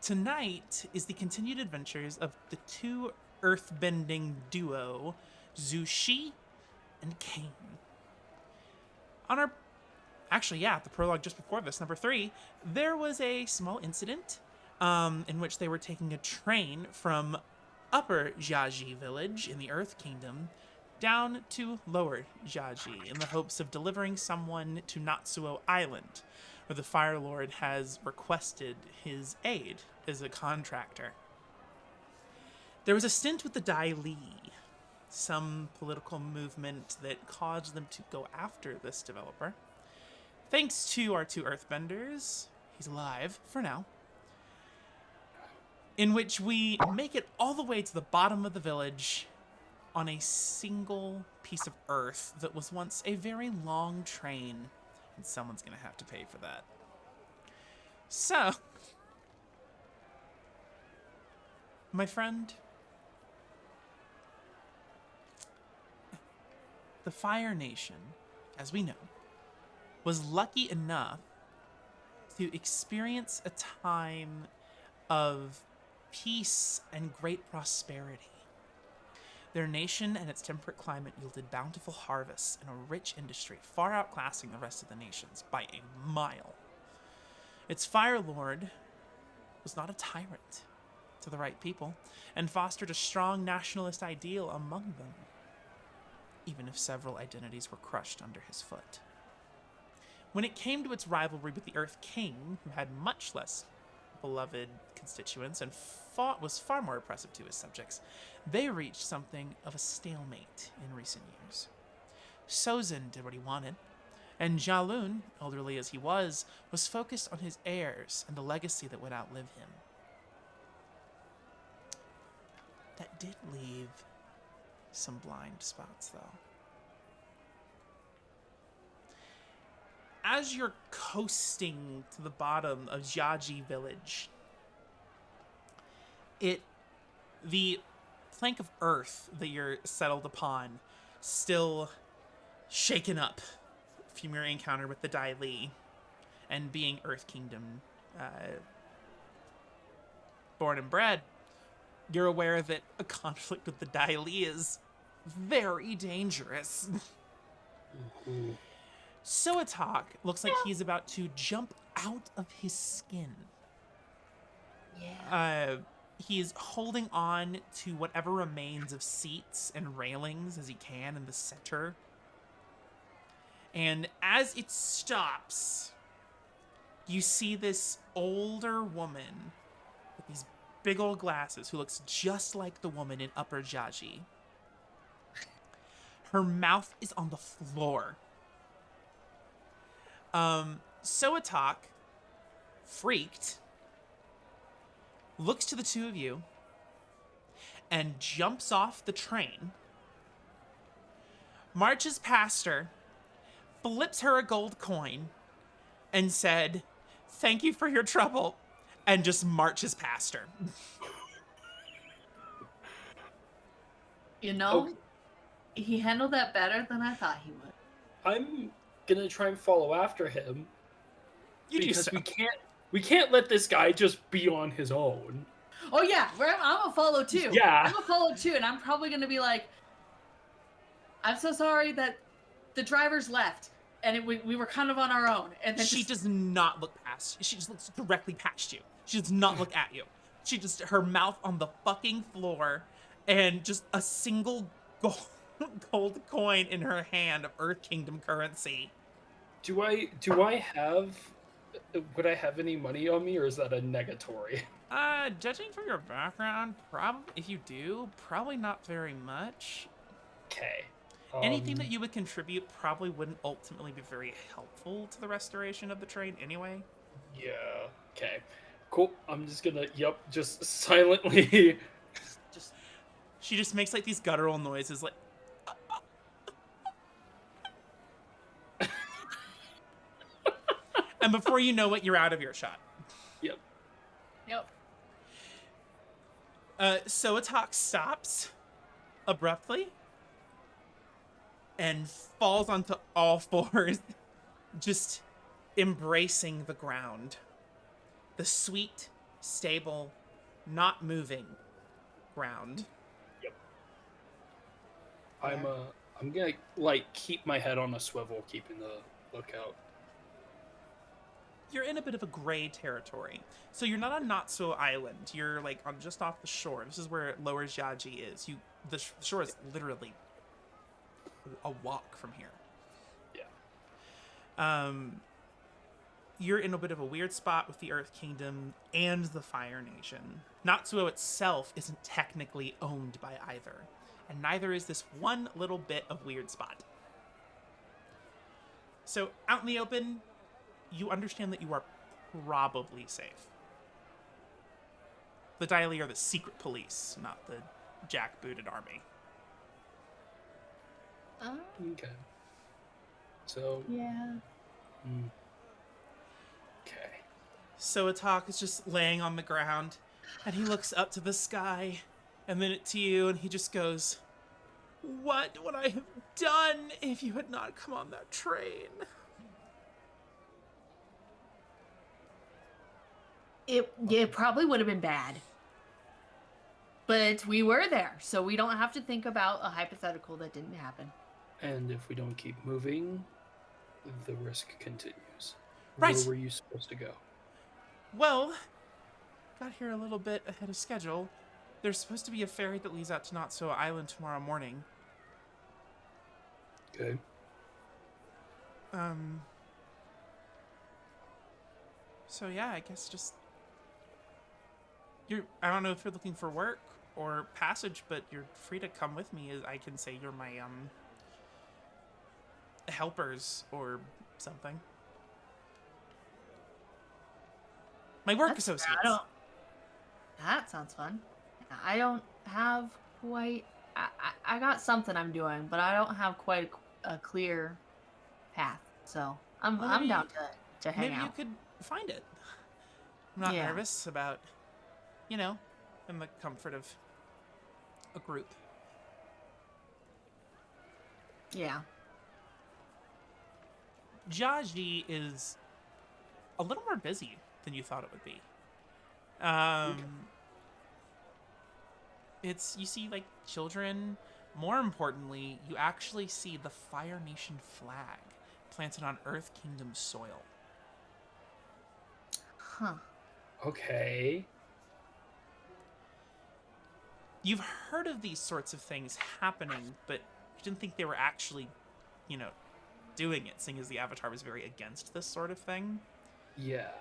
tonight is the continued adventures of the two earthbending duo, Zushi and Kane. On our the prologue just before this, number 3, there was a small incident in which they were taking a train from Upper Gia Gi village in the Earth Kingdom down to Lower Gia Gi in the hopes of delivering someone to Natsuo Island, where the Fire Lord has requested his aid as a contractor. There was a stint with the Dai Li, some political movement that caused them to go after this developer. Thanks to our two earthbenders, he's alive for now, in which we make it all the way to the bottom of the village on a single piece of earth that was once a very long train, and someone's gonna have to pay for that. So, my friend, the Fire Nation, as we know, was lucky enough to experience a time of peace and great prosperity. Their nation and its temperate climate yielded bountiful harvests and a rich industry, far outclassing the rest of the nations by a mile. Its Fire Lord was not a tyrant to the right people, and fostered a strong nationalist ideal among them, even if several identities were crushed under his foot. When it came to its rivalry with the Earth King, who had much less beloved constituents and was far more oppressive to his subjects, they reached something of a stalemate in recent years. Sozin did what he wanted, and Jalun, elderly as he was focused on his heirs and a legacy that would outlive him. That did leave some blind spots, though. As you're coasting to the bottom of Gia Gi village, the plank of earth that you're settled upon, still shaken up from your encounter with the Dai Li, and being Earth Kingdom born and bred, you're aware that a conflict with the Dai Li is very dangerous. Mm-hmm. Soatak looks like he's about to jump out of his skin. Yeah. He's holding on to whatever remains of seats and railings as he can in the center. And as it stops, you see this older woman with these big old glasses who looks just like the woman in Upper Gia Gi. Her mouth is on the floor. Soatak, freaked, looks to the two of you and jumps off the train, marches past her, flips her a gold coin, and said, "Thank you for your trouble," and just marches past her. You know, he handled that better than I thought he would. I'm gonna try and follow after him. Because we can't let this guy just be on his own. Oh yeah, I'm a follow too. Yeah. I'm a follow too, and I'm probably gonna be like, "I'm so sorry that the drivers left, and we were kind of on our own." And then she does not look past. She just looks directly past you. She does not look at you. She just, her mouth on the fucking floor, and just a single gold coin in her hand of Earth Kingdom currency. Do I have? Would I have any money on me, or is that a negatory? Judging from your background, if you do, probably not very much. Okay. Anything that you would contribute probably wouldn't ultimately be very helpful to the restoration of the train anyway. Yeah. Okay. Cool. I'm just gonna, just silently. She just makes like these guttural noises, like. And before you know it, you're out of earshot. Yep. Soatak stops abruptly and falls onto all fours, just embracing the ground. The sweet stable, not moving ground. Yep. Yeah. I'm gonna like keep my head on a swivel, keeping the lookout. You're in a bit of a gray territory. So you're not on Natsu Island. You're like on just off the shore. This is where Lower Gia Gi is. The shore is literally a walk from here. Yeah. You're in a bit of a weird spot with the Earth Kingdom and the Fire Nation. Natsuo itself isn't technically owned by either, and neither is this one little bit of weird spot. So out in the open, you understand that you are probably safe. The Daily are the secret police, not the jackbooted army. Okay. So. Yeah. Okay. So Atak is just laying on the ground, and he looks up to the sky, and then to you, and he just goes, "What would I have done if you had not come on that train?" It probably would have been bad. But we were there, so we don't have to think about a hypothetical that didn't happen. And if we don't keep moving, the risk continues. Right. Where were you supposed to go? Well, got here a little bit ahead of schedule. There's supposed to be a ferry that leads out to Natsuo Island tomorrow morning. Okay. So yeah, I guess just I don't know if you're looking for work or passage, but you're free to come with me. I can say you're my helpers or something. My work associates. That sounds fun. I don't have quite. I got something I'm doing, but I don't have quite a clear path. So I'm down to hang maybe out. you could find it. I'm not nervous about, in the comfort of a group. Yeah. Gia Gi is a little more busy than you thought it would be. You see like children. More importantly, you actually see the Fire Nation flag planted on Earth Kingdom soil. Huh. Okay. You've heard of these sorts of things happening, but you didn't think they were actually, doing it, seeing as the Avatar was very against this sort of thing. Yeah.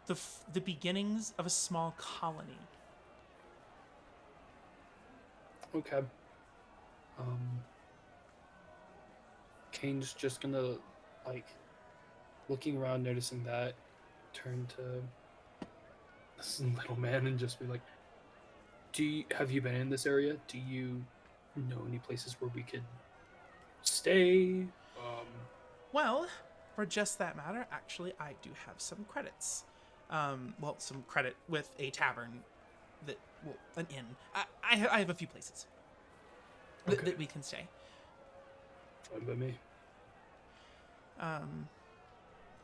The beginnings of a small colony. Okay. Kane's just gonna, looking around, noticing that, turn to this little man and just be like, have you been in this area? Do you know any places where we could stay? Well, for just that matter, actually, I do have some credits. Some credit with a tavern an inn. I have a few places that we can stay. Fine by me.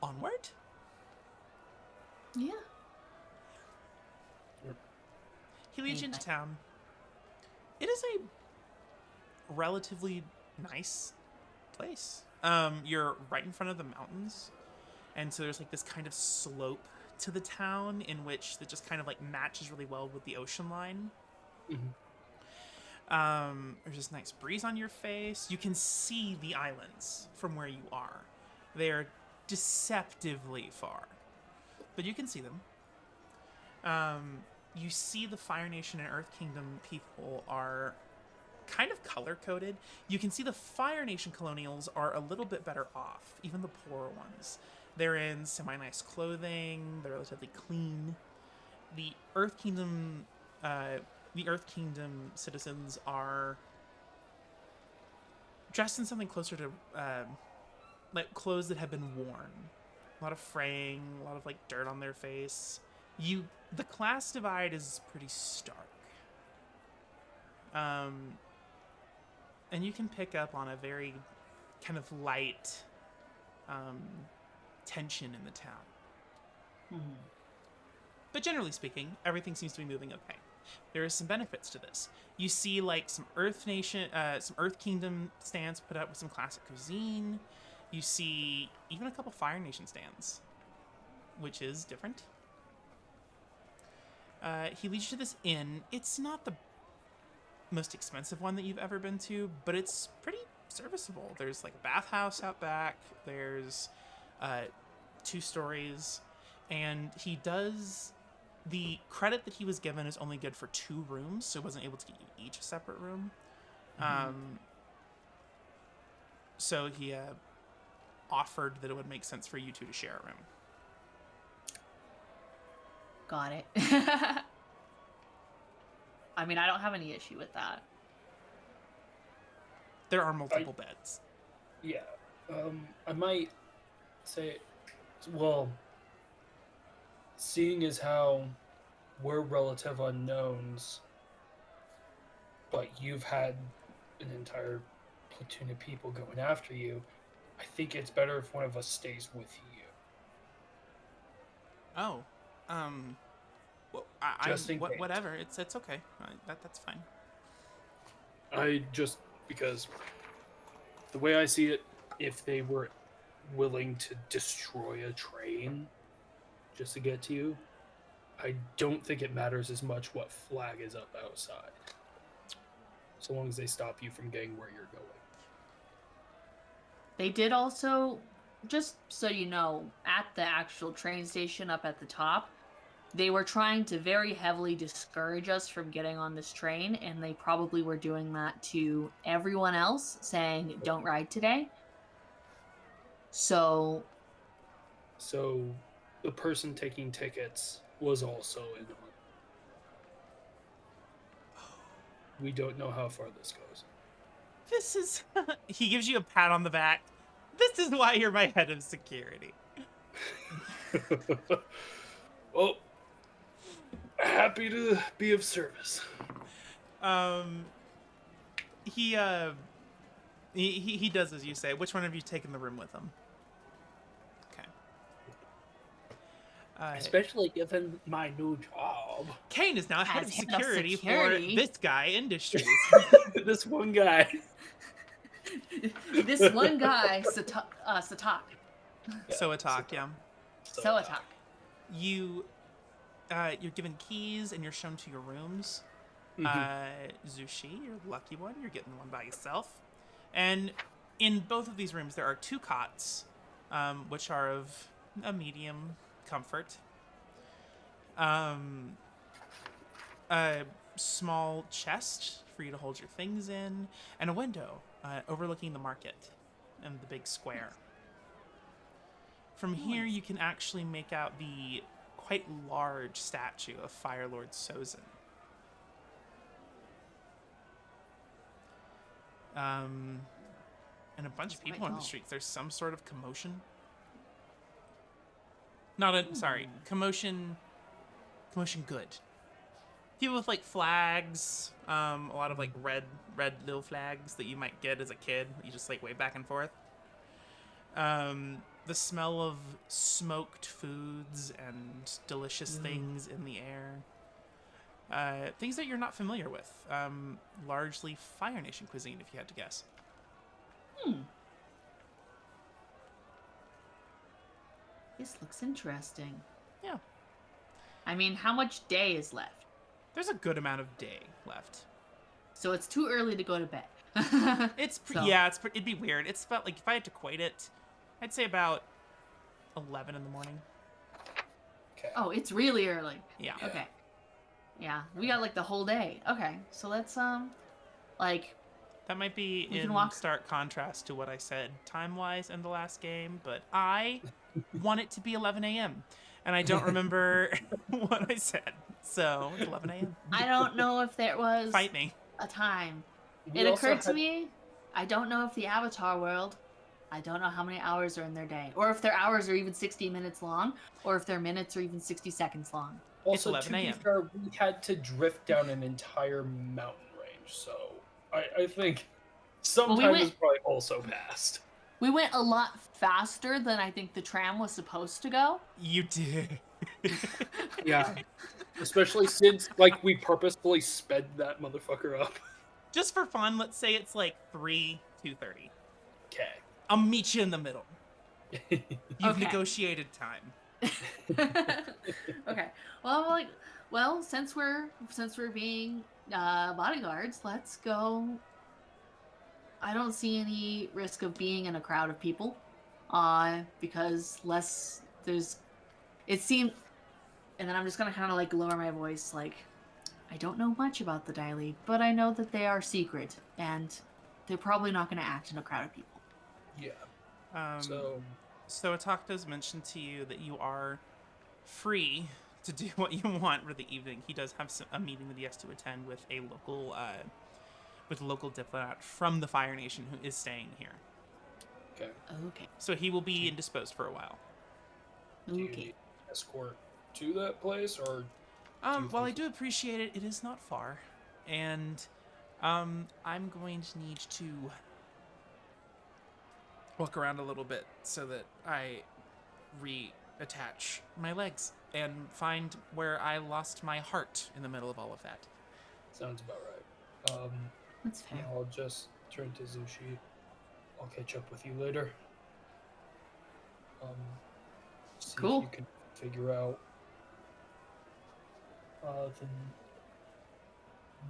Onward? Yeah. He leads you into town. It is a relatively nice place. You're right in front of the mountains, and so there's like this kind of slope to the town in which that just kind of like matches really well with the ocean line. Mm-hmm. There's this nice breeze on your face. You can see the islands from where you are. They're deceptively far, but you can see them. You see the Fire Nation and Earth Kingdom people are kind of color-coded. You can see the Fire Nation colonials are a little bit better off, even the poorer ones. They're in semi-nice clothing. They're relatively clean. The Earth Kingdom citizens are dressed in something closer to like clothes that have been worn. A lot of fraying, a lot of like dirt on their face. The class divide is pretty stark. And you can pick up on a very kind of light tension in the town. But generally speaking, everything seems to be moving okay. There are some benefits to this. You see, like, some Earth Kingdom stands put up with some classic cuisine. You see even a couple Fire Nation stands, which is different. He leads you to this inn. It's not the most expensive one that you've ever been to, but it's pretty serviceable. There's like a bathhouse out back. There's 2 stories, and he does the credit that he was given is only good for 2 rooms, so he wasn't able to get you each a separate room. So he offered that it would make sense for you 2 to share a room. Got it. I mean, I don't have any issue with that. There are multiple beds. Yeah. I might say, well, seeing as how we're relative unknowns, but you've had an entire platoon of people going after you, I think it's better if one of us stays with you. Oh, well, whatever. It's okay. That's fine. Because the way I see it, if they were willing to destroy a train just to get to you, I don't think it matters as much what flag is up outside, so long as they stop you from getting where you're going. They did also, just so you know, at the actual train station up at the top, they were trying to very heavily discourage us from getting on this train, and they probably were doing that to everyone else, saying, don't ride today. So the person taking tickets was also in on. We don't know how far this goes. This is... He gives you a pat on the back. This is why you're my head of security. Well, happy to be of service. He does as you say. Which one have you taken the room with him? Okay. Especially given my new job. Kane is now head of As head of security for security. this guy Industries. This one guy. this one guy, Satak. Soatak, yeah. Soatak. You're given keys and you're shown to your rooms. Zushi, you're the lucky one. You're getting one by yourself. And in both of these rooms, there are 2 cots, which are of a medium comfort. A small chest for you to hold your things in, and a window overlooking the market and the big square. From here, you can actually make out the quite large statue of Fire Lord Sozen. And a bunch of people on the streets. There's some sort of commotion. Commotion good. People with like flags, a lot of like red little flags that you might get as a kid. You just like wave back and forth. The smell of smoked foods and delicious things in the air. Things that you're not familiar with. Largely Fire Nation cuisine, if you had to guess. This looks interesting. Yeah. I mean, how much day is left? There's a good amount of day left. So it's too early to go to bed. It'd be weird. It's about, like, if I had to equate it, I'd say about 11 in the morning. Okay. Oh, it's really early. Yeah. Okay. Yeah, we got like the whole day. Okay, so let's like. That might be we in can walk... stark contrast to what I said time-wise in the last game, but I want it to be 11 a.m. and I don't remember what I said. So it's 11 a.m. I don't know if there was Fight me. a time. We It also occurred to had- me, I don't know if the Avatar world, I don't know how many hours are in their day, or if their hours are even 60 minutes long, or if their minutes are even 60 seconds long. Also, 11 to be a.m. fair, we had to drift down an entire mountain range, so I think some time has probably also passed. We went a lot faster than I think the tram was supposed to go. You did. Yeah. Especially since, like, we purposefully sped that motherfucker up. Just for fun, let's say it's like 2:30. Okay. I'll meet you in the middle. You've Okay. negotiated time. Okay. Well, since we're being bodyguards, let's go. I don't see any risk of being in a crowd of people, because it seemed, and then I'm just gonna kind of like lower my voice, like, I don't know much about the Daily, but I know that they are secret, and they're probably not gonna act in a crowd of people. Yeah. So Atak does mention to you that you are free to do what you want for the evening. He does have a meeting that he has to attend with a local diplomat from the Fire Nation who is staying here. Okay. Okay. So he will be indisposed for a while. Do you Okay. need escort to that place, or? Well, I do appreciate it. It is not far, and I'm going to need to walk around a little bit so that I reattach my legs and find where I lost my heart in the middle of all of that. Sounds about right. That's fair. I'll just turn to Zushi. I'll catch up with you later. See Cool. if you can figure out the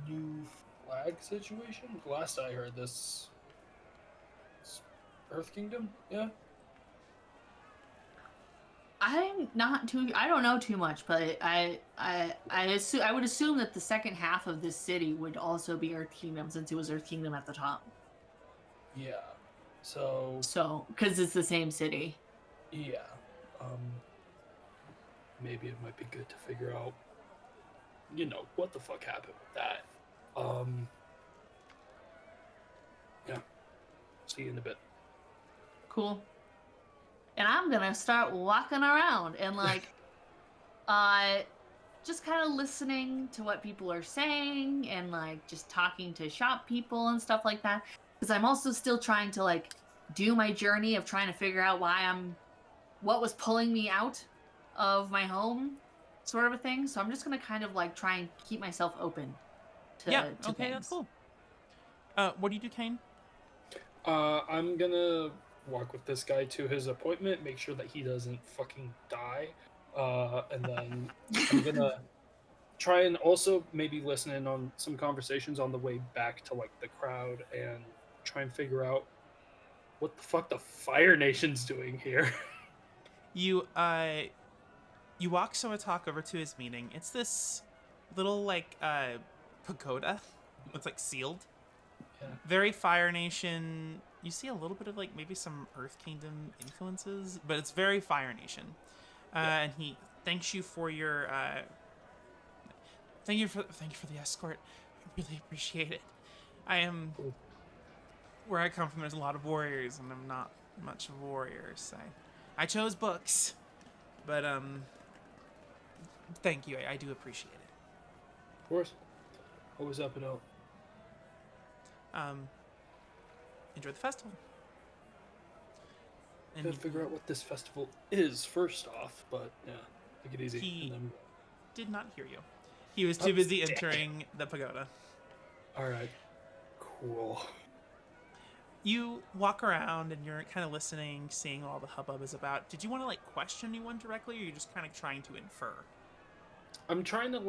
new flag situation. Last I heard, this Earth Kingdom. Yeah. I don't know too much, but I would assume that the second half of this city would also be Earth Kingdom, since it was Earth Kingdom at the top. Yeah. So because it's the same city. yeah. Maybe it might be good to figure out, what the fuck happened with that. Yeah. See you in a bit. Cool. And I'm gonna start walking around and just kind of listening to what people are saying, and like just talking to shop people and stuff like that. Because I'm also still trying to like do my journey of trying to figure out what was pulling me out of my home, sort of a thing. So I'm just gonna kind of like try and keep myself open to Okay, things. that's cool. What do you do, Kane? I'm gonna walk with this guy to his appointment, make sure that he doesn't fucking die, and then I'm gonna try and also maybe listen in on some conversations on the way back to like the crowd, and try and figure out what the fuck the Fire Nation's doing here. You walk Soatak over to his meeting. It's this little like pagoda. It's like sealed. Yeah. Very Fire Nation. You see a little bit of like maybe some Earth Kingdom influences, but it's very Fire Nation. And he thanks you for your thank you for the escort. I really appreciate it. I am Cool. where I come from. There's a lot of warriors, and I'm not much of a warrior. So I chose books, but thank you. I do appreciate it. Of course. Always up and out. Enjoy the festival. And Gotta figure out what this festival is first off, but yeah, take it easy. He- And then... did not hear you. He was too busy entering the pagoda. Alright. Cool. You walk around and you're kind of listening, seeing what all the hubbub is about. Did you want to like question anyone directly, or are you just kind of trying to infer? I'm trying to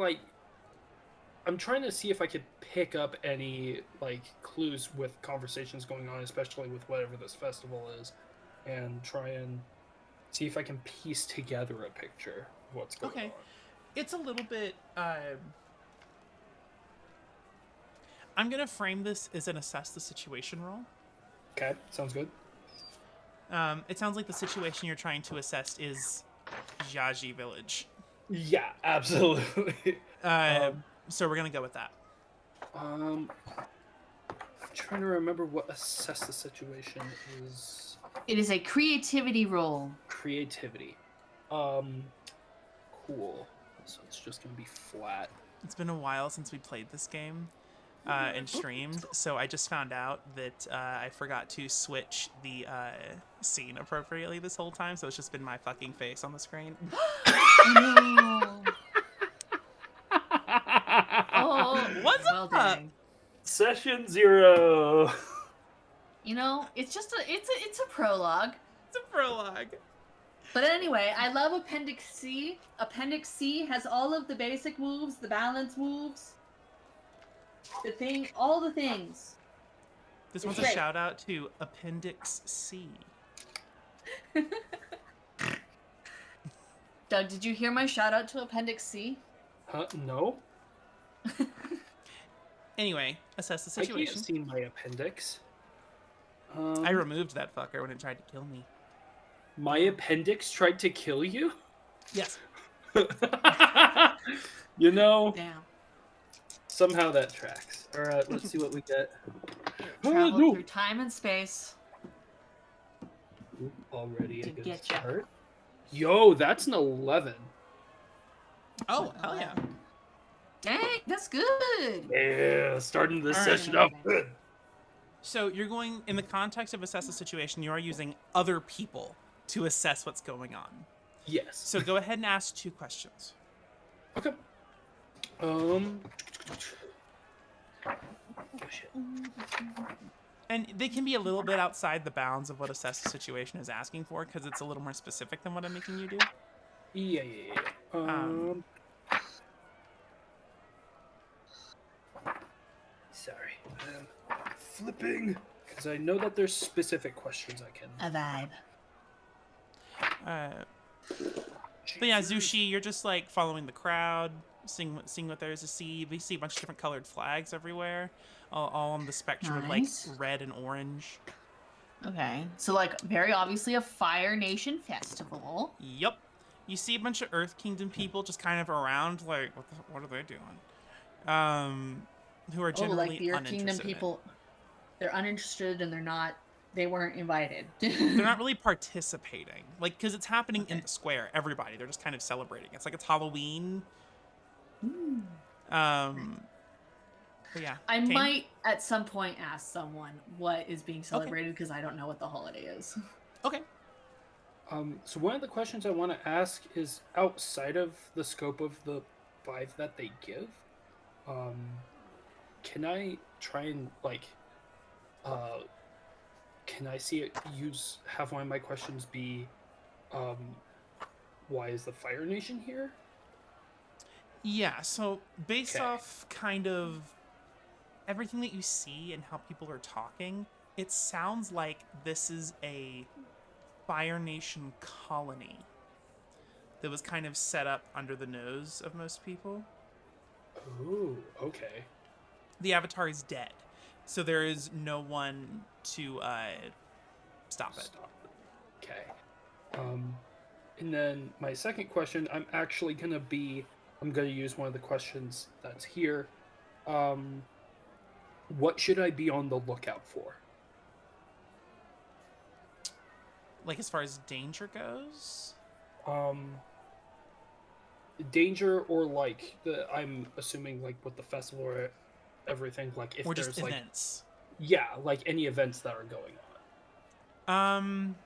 see if I could pick up any like clues with conversations going on, especially with whatever this festival is, and try and see if I can piece together a picture of what's going on. It's a little bit I'm gonna frame this as an assess the situation roll. Okay, sounds good. It sounds like the situation you're trying to assess is Gia Gi village. Yeah, absolutely. So we're gonna go with that. I'm trying to remember what assess the situation is. It is a creativity roll. Creativity. Cool. So it's just gonna be flat. It's been a while since we played this game. and streamed, so I just found out that I forgot to switch the scene appropriately this whole time, so it's just been my fucking face on the screen. No. Oh, What's well, up? dang. Session 0. You know, it's a prologue. It's a prologue. But anyway, I love Appendix C. Appendix C has all of the basic moves, the balance moves, all the things. This It's one's a great. shout out to Appendix C. Doug, did you hear my shout out to Appendix C? No. Anyway, assess the I can't situation. see my appendix. I removed that fucker when it tried to kill me. My appendix tried to kill you? Yes. You know, Damn. somehow that tracks. Alright, let's see what we get. Travel no. through time and space. Ooh, already a To good get ya. start. Yo, that's an 11. Oh, hell yeah. Dang, that's good. Yeah, starting the All right. session off good. So you're going, in the context of assess the situation, you are using other people to assess what's going on. Yes. So go ahead and ask 2 questions. Okay. Shit. And they can be a little bit outside the bounds of what assess the situation is asking for, because it's a little more specific than what I'm making you do. Yeah. Sorry. I'm flipping. Because I know that there's specific questions I can. A vibe. But yeah, Zushi, you're just like following the crowd, seeing what there is to see. We see a bunch of different colored flags everywhere, all on the spectrum Nice. of like red and orange. Okay, so like very obviously a Fire Nation festival. Yup. You see a bunch of Earth Kingdom people just kind of around, like, what are they doing? Who are Oh, generally like the Earth Kingdom uninterested in it. people, they're uninterested and they weren't invited. They're not really participating, like, because it's happening in Okay. the square. Everybody, they're just kind of celebrating. It's like it's Halloween. Hmm. But yeah, I Kane? might at some point ask someone what is being celebrated because I don't know what the holiday is. Okay. So one of the questions I want to ask is outside of the scope of the 5 that they give. Can I try and like, can I see it have one of my questions be, why is the Fire Nation here? Yeah, so based Okay. off kind of everything that you see and how people are talking, it sounds like this is a Fire Nation colony that was kind of set up under the nose of most people. Oh, okay. The Avatar is dead, so there is no one to stop it. Stop. Okay. And then my second question, I'm gonna use one of the questions that's here. What should I be on the lookout for? Like as far as danger goes? Danger or like I'm assuming like with the festival or everything, like if Or there's just like events? like any events that are going Um,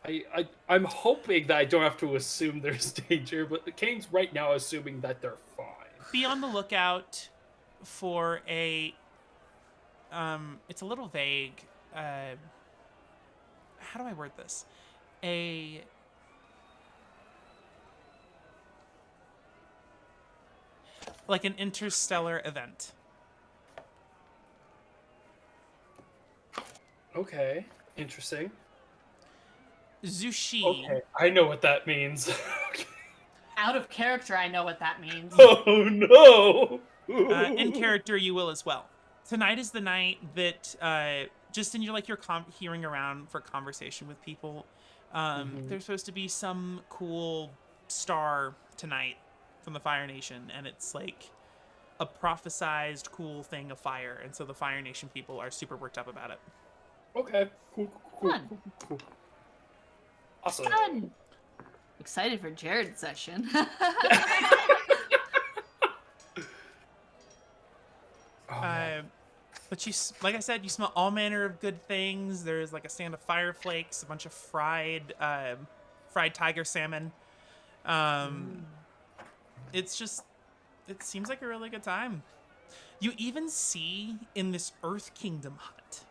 on. I'm hoping that I don't have to assume there's danger, but Kane's right now assuming that they're fine. be on the lookout for a it's a little vague. How do I word this? Like an interstellar event. Okay, interesting. Zushi. Okay, I know what that means. Out of character, I know what that means. Oh no! In character, you will as well. Tonight is the night that just in your hearing around for conversation with people. There's supposed to be some cool star tonight from the Fire Nation, and it's like a prophesized cool thing of fire, and so the Fire Nation people are super worked up about it. Okay, cool. Fun. Awesome. Fun. Excited for Jared's session. But like I said, you smell all manner of good things. There's like a stand of fire flakes, a bunch of fried tiger salmon. It's just, it seems like a really good time. You even see in this Earth Kingdom hut,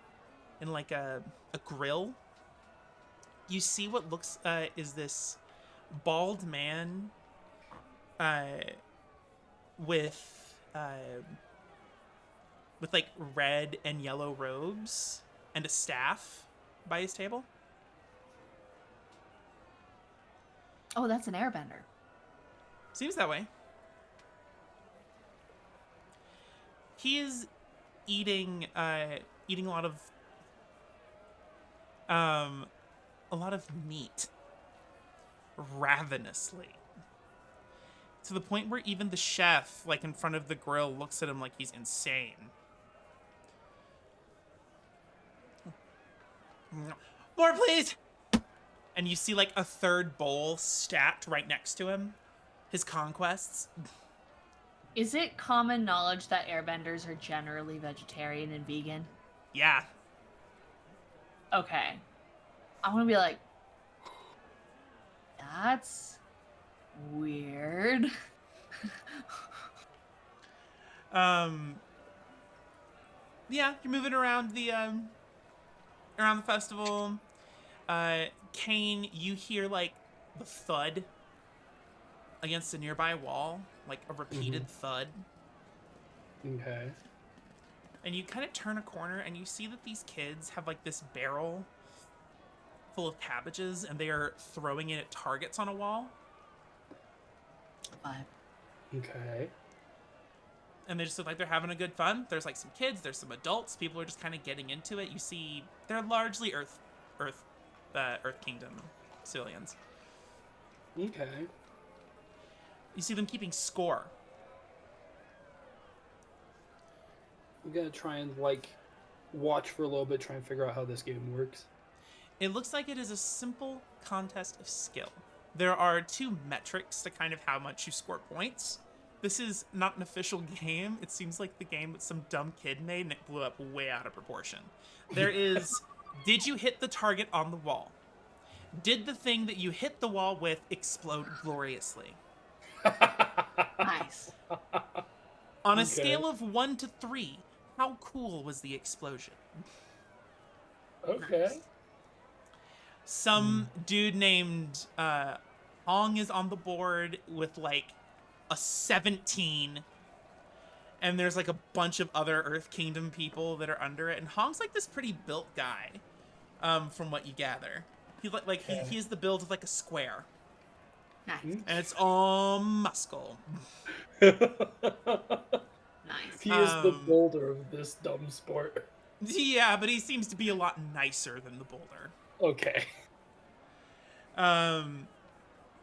in like a grill, you see what looks is this bald man with like red and yellow robes and a staff by his table. Oh, that's an airbender. Seems that way. He is eating a lot of meat ravenously, to the point where even the chef, like in front of the grill, looks at him like he's insane. More, please. And you see like a third bowl stacked right next to him. His conquests. Is it common knowledge that airbenders are generally vegetarian and vegan? Yeah. Okay. I'm gonna be like, that's weird. Yeah, you're moving around the festival. Kane, you hear like the thud against a nearby wall, like a repeated thud. Okay. And you kind of turn a corner and you see that these kids have like this barrel full of cabbages and they are throwing it at targets on a wall. Okay. And they just look like they're having a good fun. There's like some kids, there's some adults. People are just kind of getting into it. You see, they're largely Earth Kingdom civilians. Okay. You see them keeping score. I'm gonna try and like watch for a little bit, try and figure out how this game works. It looks like it is a simple contest of skill. There are 2 metrics to kind of how much you score points. This is not an official game. It seems like the game that some dumb kid made and it blew up way out of proportion. There is, did you hit the target on the wall? Did the thing that you hit the wall with explode gloriously? Nice. On a scale of 1 to 3, how cool was the explosion? Okay. Nice. Some dude named Hong is on the board with like a 17, and there's like a bunch of other Earth Kingdom people that are under it, and Hong's like this pretty built guy, from what you gather. He's he has the build of like a square, Nice. and it's all muscle. Nice. He is the boulder of this dumb sport. Yeah, but he seems to be a lot nicer than the boulder. Okay. A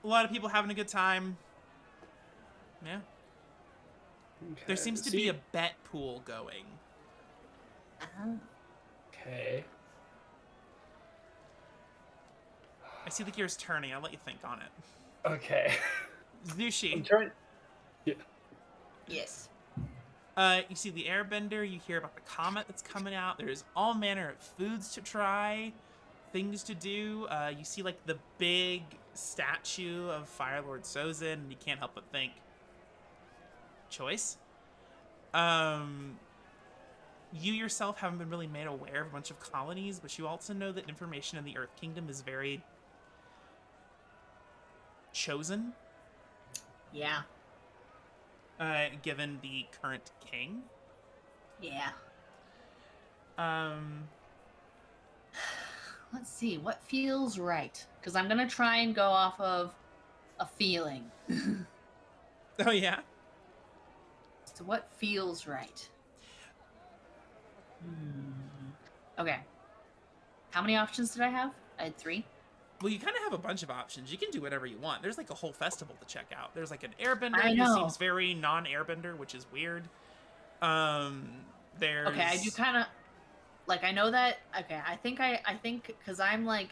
lot of people having a good time. Yeah. Okay. There seems to be a bet pool going. Okay. I see the gears turning. I'll let you think on it. Okay. Zushi. I'm trying. Yeah. Yes. You see the airbender. You hear about the comet that's coming out. There's all manner of foods to try, things to do. You see like the big statue of Fire Lord Sozin, and you can't help but think, choice. You yourself haven't been really made aware of a bunch of colonies, but you also know that information in the Earth Kingdom is very chosen. Yeah. Given the current king. Yeah. Let's see, what feels right? Because I'm gonna try and go off of a feeling. Oh yeah? So what feels right? Okay. How many options did I have? I had 3. Well, you kind of have a bunch of options. You can do whatever you want. There's like a whole festival to check out. There's like an airbender I who know. seems very non-airbender, which is weird. There's... Okay, I do kind of like, I know that. Okay, I think because I'm like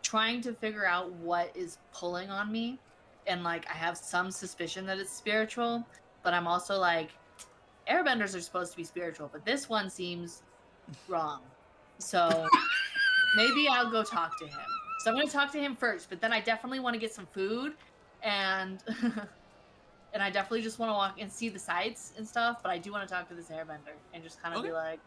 trying to figure out what is pulling on me, and like I have some suspicion that it's spiritual, but I'm also like, airbenders are supposed to be spiritual, but this one seems wrong. So maybe I'll go talk to him. So I'm going to talk to him first, but then I definitely want to get some food, and and I definitely just want to walk and see the sights and stuff, but I do want to talk to this airbender and just kind of Okay. be like,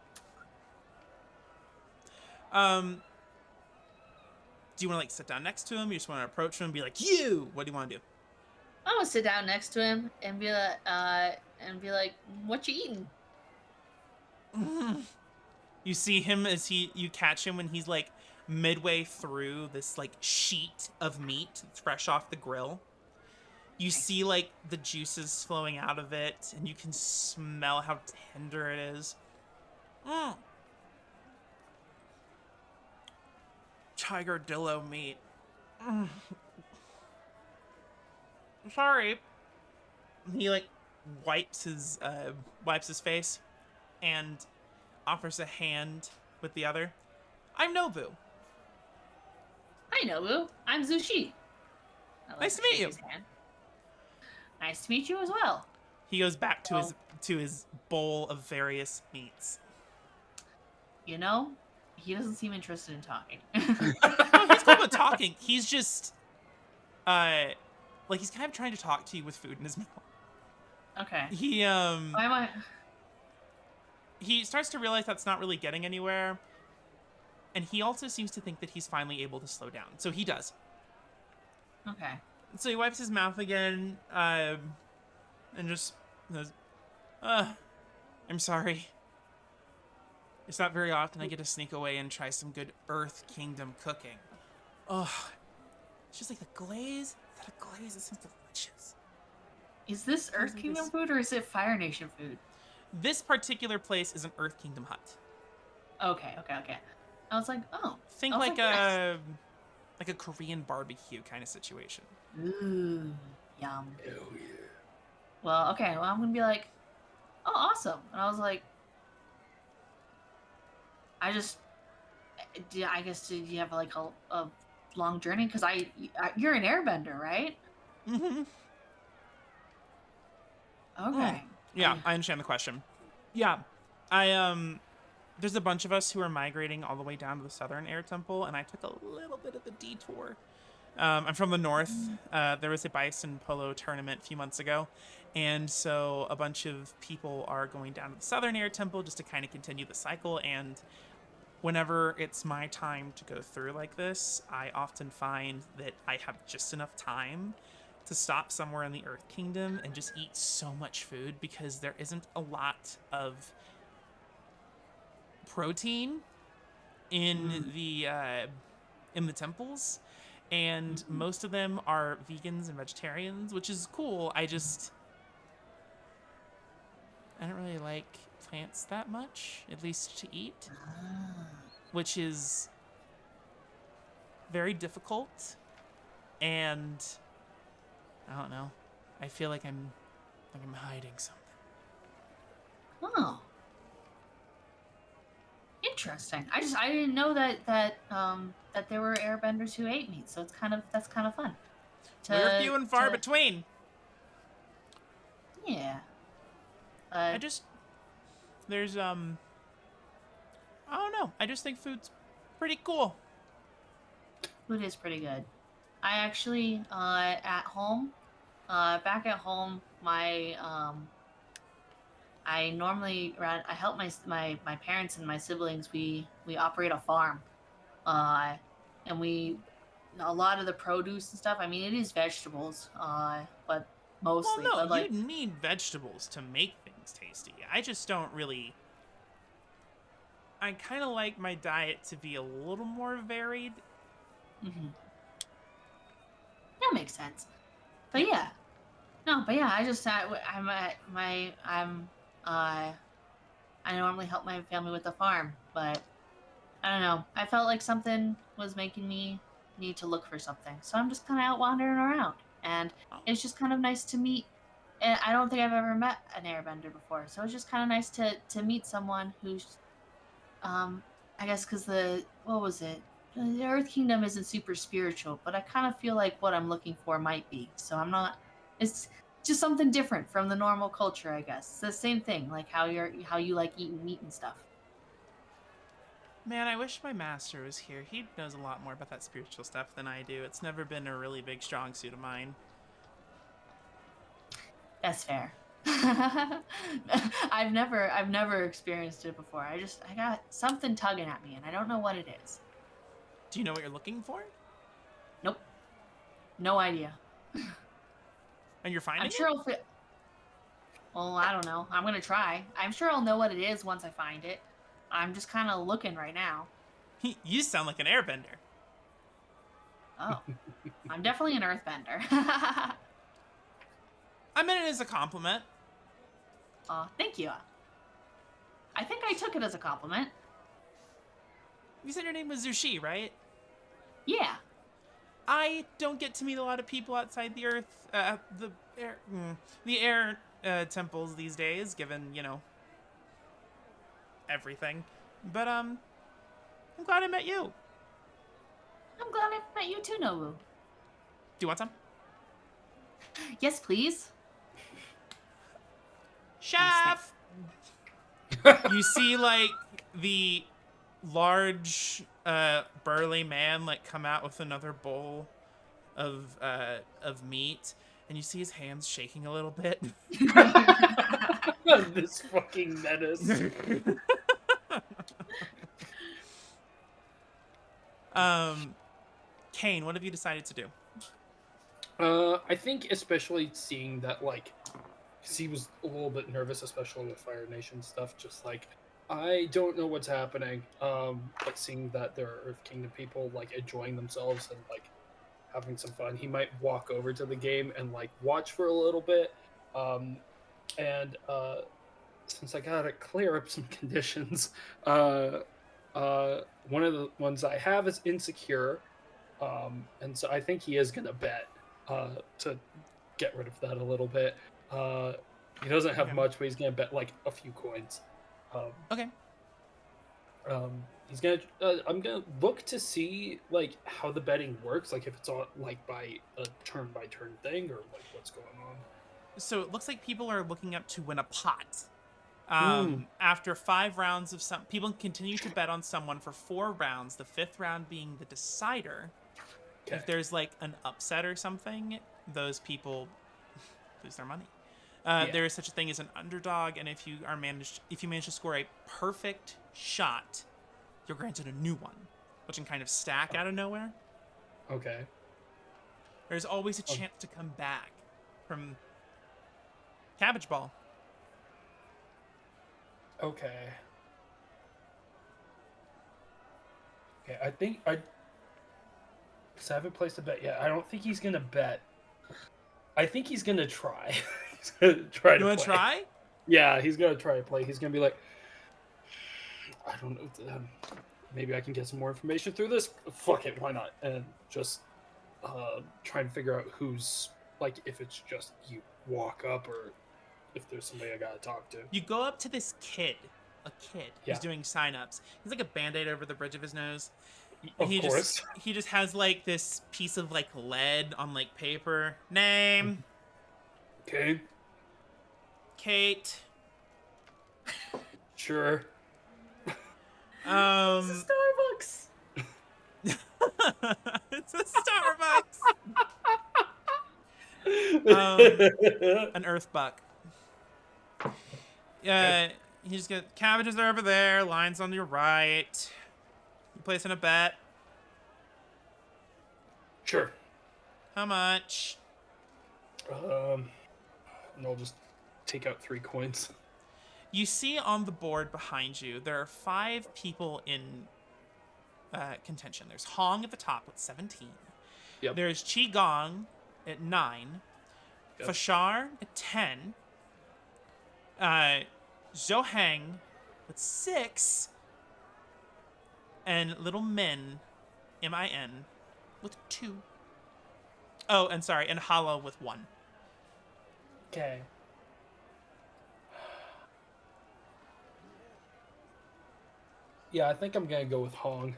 Do you want to like sit down next to him? You just want to approach him and be like, "You." What do you want to do? I'm gonna sit down next to him and be like, "What you eating?" You see him as you catch him when he's like midway through this like sheet of meat that's fresh off the grill. You see like the juices flowing out of it, and you can smell how tender it is. Tiger dillo meat. Sorry. He like wipes his face and offers a hand with the other. I'm Nobu. Hi, Nobu. I'm Zushi. Nice to meet you. Nice to meet you as well. He goes back to his bowl of various meats. You know, he doesn't seem interested in talking. No, he's cool with talking. He's just like he's kind of trying to talk to you with food in his mouth. Okay. Why am I? He starts to realize that's not really getting anywhere. And he also seems to think that he's finally able to slow down. So he does. Okay. So he wipes his mouth again, and just goes, I'm sorry. It's not very often I get to sneak away and try some good Earth Kingdom cooking. Oh, it's just like the glaze. That glaze is so delicious. Is this Earth Kingdom food or is it Fire Nation food? This particular place is an Earth Kingdom hut. Okay. I was like, oh. Think like a Korean barbecue kind of situation. Ooh, yum. Hell yeah. Well, okay. Well, I'm gonna be like, oh, awesome. And I was like, I guess did you have like a long journey? Because you're an airbender, right? Mm-hmm. Okay. Yeah, I understand the question. Yeah, there's a bunch of us who are migrating all the way down to the Southern Air Temple, and I took a little bit of a detour. I'm from the north. There was a bison polo tournament a few months ago, and so a bunch of people are going down to the Southern Air Temple just to kind of continue the cycle. And whenever it's my time to go through like this, I often find that I have just enough time to stop somewhere in the Earth Kingdom and just eat so much food, because there isn't a lot of protein in the temples, and most of them are vegans and vegetarians, which is cool. I don't really like plants that much, at least to eat, which is very difficult. And I don't know, I feel like I'm hiding something. Oh. Interesting. I didn't know that there were airbenders who ate meat, so that's kind of fun. We're few and far between. Yeah. There's I don't know. I just think food's pretty cool. Food is pretty good. I actually at home, back at home, I help my parents and my siblings. We operate a farm, and a lot of the produce and stuff. I mean, it is vegetables, but mostly. Well, no, but like, you need vegetables to make things tasty. I just don't really. I kind of like my diet to be a little more varied. Mm-hmm. That makes sense. But yeah, no, but yeah, I normally help my family with the farm, but I don't know. I felt like something was making me need to look for something, so I'm just kind of out wandering around, and it's just kind of nice to meet. And I don't think I've ever met an airbender before, so it's just kind of nice to meet someone who's, I guess because what was it? The Earth Kingdom isn't super spiritual, but I kind of feel like what I'm looking for might be. So I'm not. just something different from the normal culture, I guess. It's the same thing, like how you like eating meat and stuff. Man, I wish my master was here. He knows a lot more about that spiritual stuff than I do. It's never been a really big strong suit of mine. That's fair. I've never experienced it before. I got something tugging at me and I don't know what it is. Do you know what you're looking for? Nope. No idea. And you're finding I'm sure I'll fit. Well, I don't know. I'm gonna try. I'm sure I'll know what it is once I find it. I'm just kind of looking right now. it? You sound like an airbender. Oh, I'm definitely an earthbender. I meant it as a compliment. Thank you. I think I took it as a compliment. You said your name was Zushi, right? Yeah. I don't get to meet a lot of people outside the Earth, the air temples these days, given, you know, everything. But, I'm glad I met you. I'm glad I met you too, Nobu. Do you want some? Yes, please. Chef! You see, like, the large, burly man, like, come out with another bowl of meat, and you see his hands shaking a little bit. This fucking menace. Kane, what have you decided to do? I think especially seeing that, like, 'cause he was a little bit nervous, especially with Fire Nation stuff, just like, I don't know what's happening, but seeing that there are Earth Kingdom people, like, enjoying themselves and, like, having some fun, he might walk over to the game and, like, watch for a little bit, since I gotta clear up some conditions, one of the ones I have is insecure, and so I think he is gonna bet to get rid of that a little bit. He doesn't have Okay. much, but he's gonna bet like a few coins. Okay. He's gonna. I'm gonna look to see like how the betting works, like if it's on like by a turn by turn thing or like what's going on. So it looks like people are looking up to win a pot. Hmm. After 5 rounds of some, people continue to bet on someone for 4 rounds. The 5th round being the decider. Okay. If there's like an upset or something, those people lose their money. Yeah. There is such a thing as an underdog, and if you manage to score a perfect shot, you're granted a new one, which can kind of stack out of nowhere. Okay. There's always a chance to come back from Cabbage Ball. Okay. Okay. I think because I haven't placed a bet yet. I don't think he's gonna bet. I think he's gonna try. He's gonna try to You want play. to try? Yeah, he's gonna try to play. He's gonna be like, I don't know. Maybe I can get some more information through this. Fuck it, why not? And just try and figure out who's like if it's just you walk up or if there's somebody I gotta talk to. You go up to this kid, who's Yeah. doing sign-ups. He's like a band-aid over the bridge of his nose. Of he course. he just has like this piece of like lead on like paper. Name, Okay. Kate. Sure. Starbucks. It's a Starbucks. An earth buck. Yeah, he's got cabbages are over there, lines on your right. You placing a bet? Sure. How much? And I'll just take out 3 coins. You see on the board behind you, there are 5 people in contention. There's Hong at the top with 17. Yep. There's Qi Gong at 9. Yep. Fashar at 10. Zhou Heng with 6. And Little Min, M-I-N, with 2. Oh, and sorry, and Hala with 1. Okay. Yeah, I think I'm gonna go with Hong.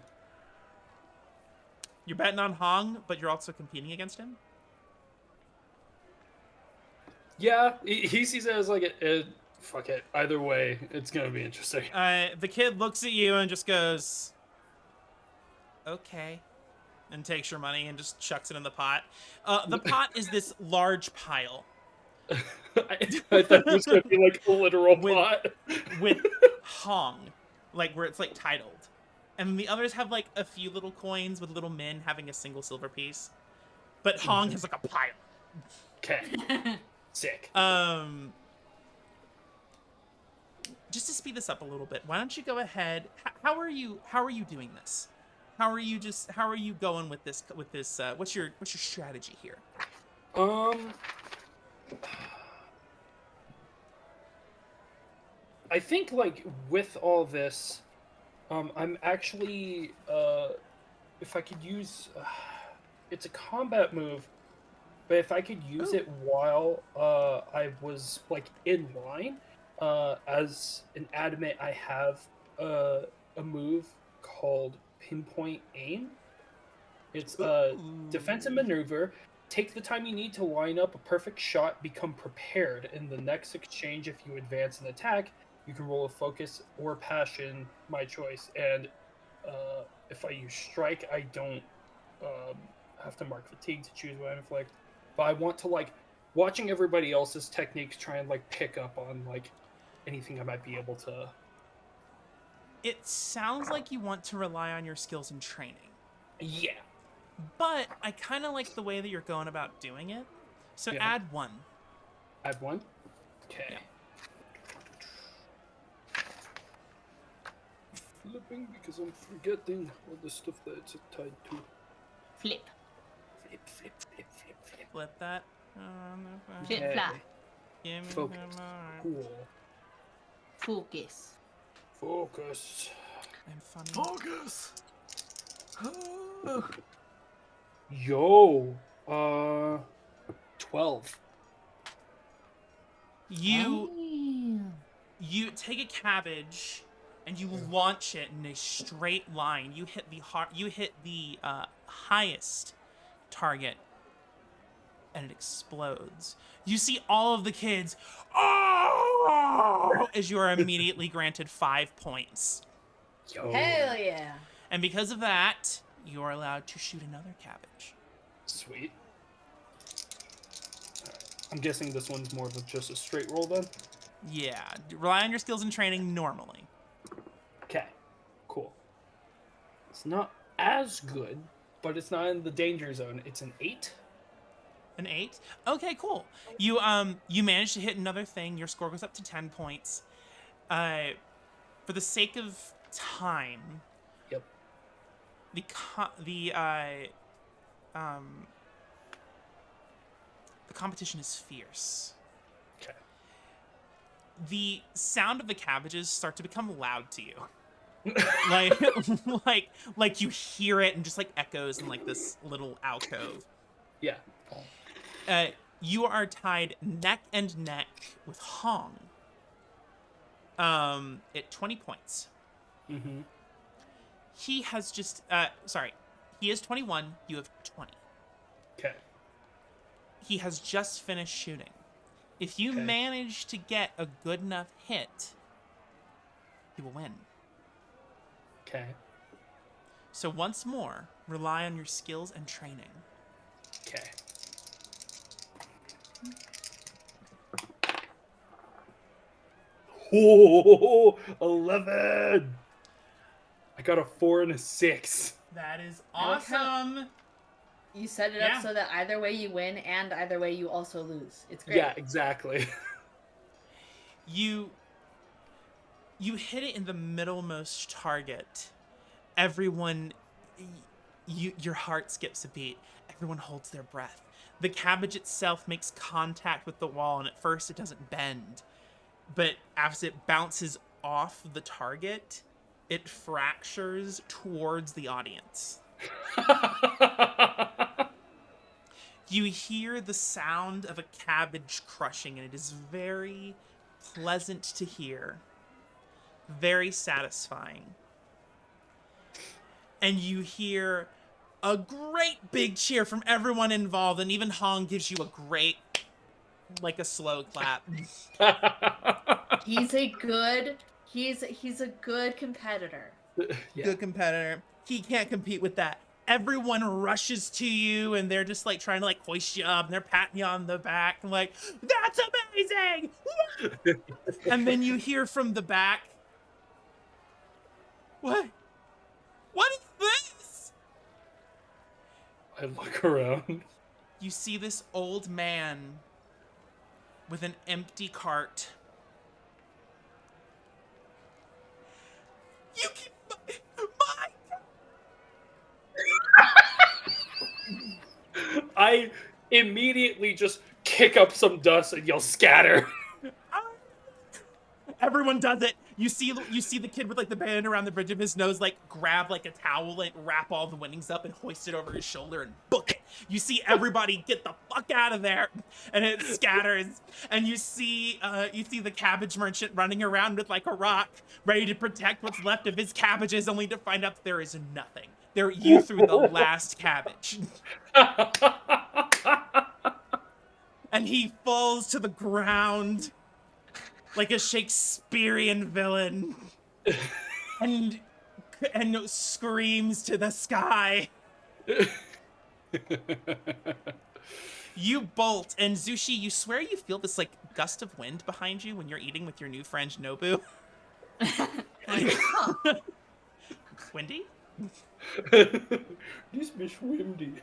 You're betting on Hong, but you're also competing against him? Yeah, he sees it as like fuck it. Either way, it's gonna be interesting. The kid looks at you and just goes, okay, and takes your money and just chucks it in the pot. The pot is this large pile I thought it was gonna be like a literal with pot. with Hong, like where it's like titled, and the others have like a few little coins with little men having a single silver piece, but Hong has like a pile. Okay, sick. Just to speed this up a little bit, why don't you go ahead? How are you doing this? How are you going with this? What's your strategy here? I think like with all this, I'm actually if I could use, it's a combat move, but if I could use it while I was like in line, as an adamant, I have a move called pinpoint aim. It's a defensive maneuver. Take the time you need to line up a perfect shot. Become prepared. In the next exchange, if you advance an attack, you can roll a focus or passion, my choice. And if I use strike, I don't have to mark fatigue to choose what I inflict. But I want to like watching everybody else's techniques, try and like pick up on like anything I might be able to. It sounds like you want to rely on your skills and training. Yeah. But I kind of like the way that you're going about doing it. So add 1. Add 1? Okay. Yeah. Flipping because I'm forgetting all the stuff that it's tied to. Flip. Flip that. Flip flop. Give me Focus. some more. Cool. Focus. Focus. I'm funny. Focus. Yo. 12. You take a cabbage and you launch it in a straight line. You hit the highest target and it explodes. You see all of the kids as you are immediately granted 5 points. Yo. Hell yeah. And because of that, you are allowed to shoot another cabbage. Sweet. I'm guessing this one's more of just a straight roll then? Yeah, rely on your skills and training normally. Okay. Cool. It's not as good, but it's not in the danger zone. It's an 8. An 8? Okay, cool. You managed to hit another thing. Your score goes up to 10 points. For the sake of time, Yep. the competition is fierce. Okay. The sound of the cabbages start to become loud to you. like you hear it and just like echoes in like this little alcove. Yeah. You are tied neck and neck with Hong. At 20 points. Mm-hmm. He has just he is 21, you have 20. Okay. He has just finished shooting. If you manage to get a good enough hit, he will win. Okay. So once more, rely on your skills and training. Okay. Oh, 11! I got a 4 and a 6. That is I like how- awesome. You set it Yeah. up so that either way you win and either way you also lose. It's great. Yeah, exactly. You hit it in the middlemost target. Everyone, your heart skips a beat. Everyone holds their breath. The cabbage itself makes contact with the wall, and at first it doesn't bend. But as it bounces off the target, it fractures towards the audience. You hear the sound of a cabbage crushing, and it is very pleasant to hear. Very satisfying. And you hear a great big cheer from everyone involved, and even Hong gives you a great like a slow clap. He's a good competitor. Yeah. Good competitor. He can't compete with that. Everyone rushes to you and they're just like trying to like hoist you up and they're patting you on the back and like, that's amazing! And then you hear from the back, what? What is this? I look around. You see this old man with an empty cart. You can I immediately just kick up some dust and yell scatter. Everyone does it. You see the kid with like the band around the bridge of his nose, like grab like a towel and wrap all the winnings up and hoist it over his shoulder and book it. You see everybody get the fuck out of there, and it scatters. And you see the cabbage merchant running around with like a rock, ready to protect what's left of his cabbages, only to find out that there is nothing. You threw the last cabbage. And he falls to the ground like a Shakespearean villain and screams to the sky. You bolt, and Zushi, you swear you feel this like gust of wind behind you when you're eating with your new friend Nobu. Windy? This is windy.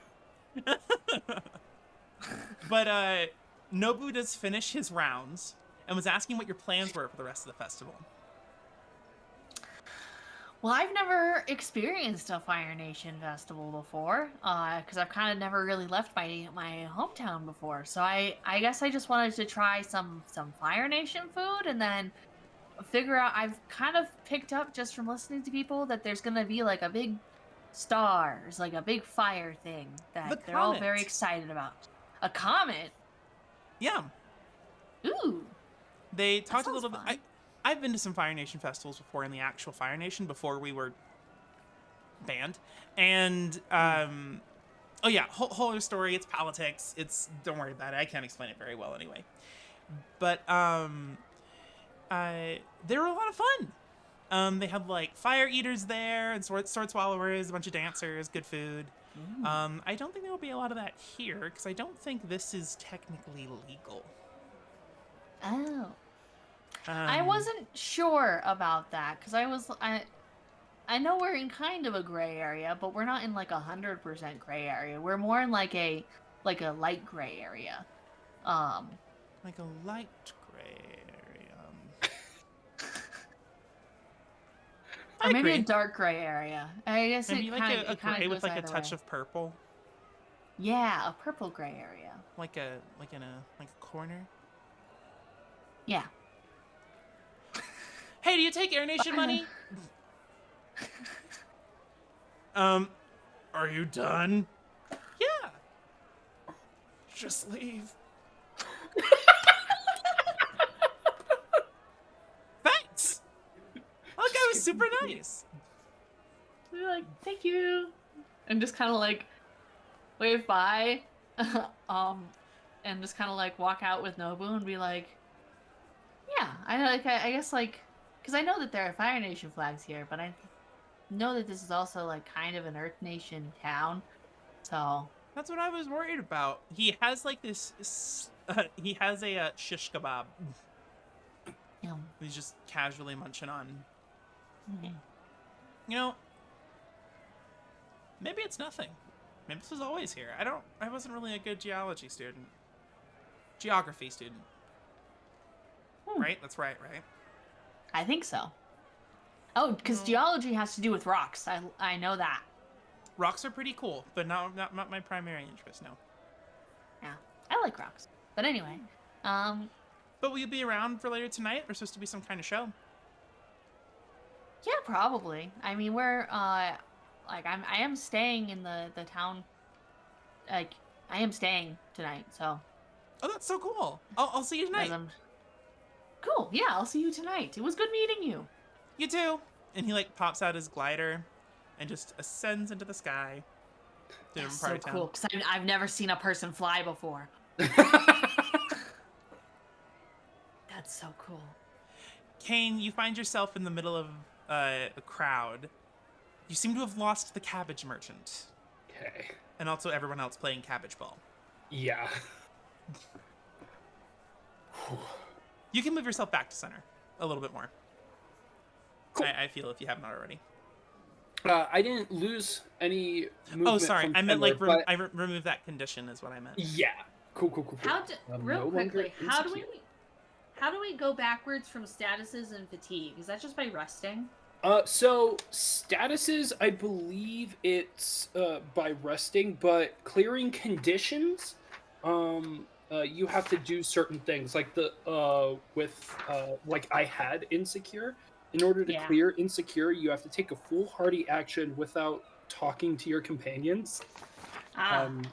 But Nobu does finish his rounds and was asking what your plans were for the rest of the festival. Well, I've never experienced a Fire Nation festival before, because I've kind of never really left my hometown before. So I guess I just wanted to try some Fire Nation food, and then figure out. I've kind of picked up just from listening to people that there's gonna be like a big stars, like a big fire thing that they're all very excited about. A comet? Yeah. Ooh. They talked a little fun. bit. I've been to some Fire Nation festivals before in the actual Fire Nation before we were banned. And, oh yeah, whole other story. It's politics. Don't worry about it. I can't explain it very well anyway. But, they were a lot of fun. They had like fire eaters there and sword swallowers, a bunch of dancers, good food. I don't think there will be a lot of that here because I don't think this is technically legal. Oh. I wasn't sure about that because I know we're in kind of a gray area, but we're not in like 100% gray area. We're more in like a light gray area. Like a light gray area. Or maybe a dark gray area. I guess maybe it like kind a of gray with like a either touch way. of purple. Yeah, a purple gray area. Like a corner. Yeah. Hey, do you take Air Nation money? Are you done? Yeah. Just leave. Thanks. That guy was super nice. We're like, thank you, and just kind of like wave bye, and just kind of like walk out with Nobu and be like, yeah, I guess like, because I know that there are Fire Nation flags here, but I know that this is also like kind of an Earth Nation town, so That's what I was worried about. He has like this. He has a shish kebab. He's just casually munching on. Mhm. You know, maybe it's nothing. Maybe this was always here. I wasn't really a good geography student. Right? That's right, right? I think so. Oh, because geology has to do with rocks. I know that. Rocks are pretty cool, but not my primary interest, no. Yeah, I like rocks. But anyway, But will you be around for later tonight? There's supposed to be some kind of show. yeah, probably. I mean, we're like I am staying in the town. Like I am staying tonight, so. Oh, that's so cool. I'll see you tonight. Cool. Yeah, I'll see you tonight. It was good meeting you. You too. And he like pops out his glider and just ascends into the sky. That's so cool, because I've never seen a person fly before. That's so cool. Kane, you find yourself in the middle of a crowd. You seem to have lost the cabbage merchant. Okay. And also everyone else playing cabbage ball. Yeah. You can move yourself back to center a little bit more. Cool. I feel if you haven't already. I didn't lose any movement. Oh, sorry. From I meant center, like remove that condition is what I meant. Yeah. Cool. Real No quickly, longer how do we go backwards from statuses and fatigue? Is that just by resting? So statuses, I believe it's by resting, but clearing conditions, you have to do certain things like like I had insecure. In order to clear insecure, you have to take a foolhardy action without talking to your companions.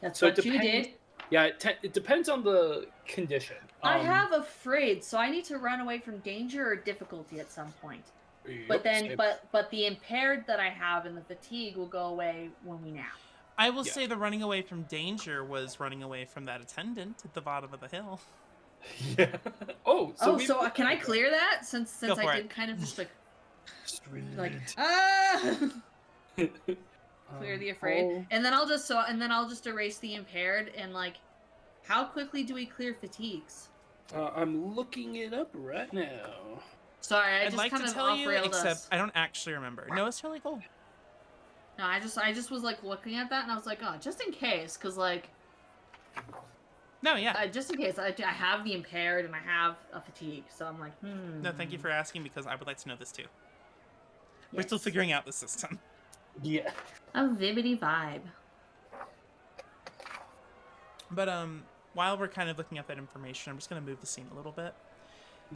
That's so what you did. Yeah, it depends on the condition. I have afraid, so I need to run away from danger or difficulty at some point. But then, but the impaired that I have and the fatigue will go away when we nap. I will say the running away from danger was running away from that attendant at the bottom of the hill. Yeah. So can I clear that since I did kind of just like clear the afraid, and then I'll just erase the impaired and like, how quickly do we clear fatigues? I'm looking it up right now. Sorry, I'd like to tell you, except I don't actually remember. No, it's totally cool. No, I just was like looking at that and I was like, oh, just in case, because like. No, yeah. Just in case, I have the impaired and I have a fatigue, so I'm like, No, thank you for asking because I would like to know this too. Yes. We're still figuring out the system. Yeah. A vividity vibe. But while we're kind of looking up that information, I'm just gonna move the scene a little bit.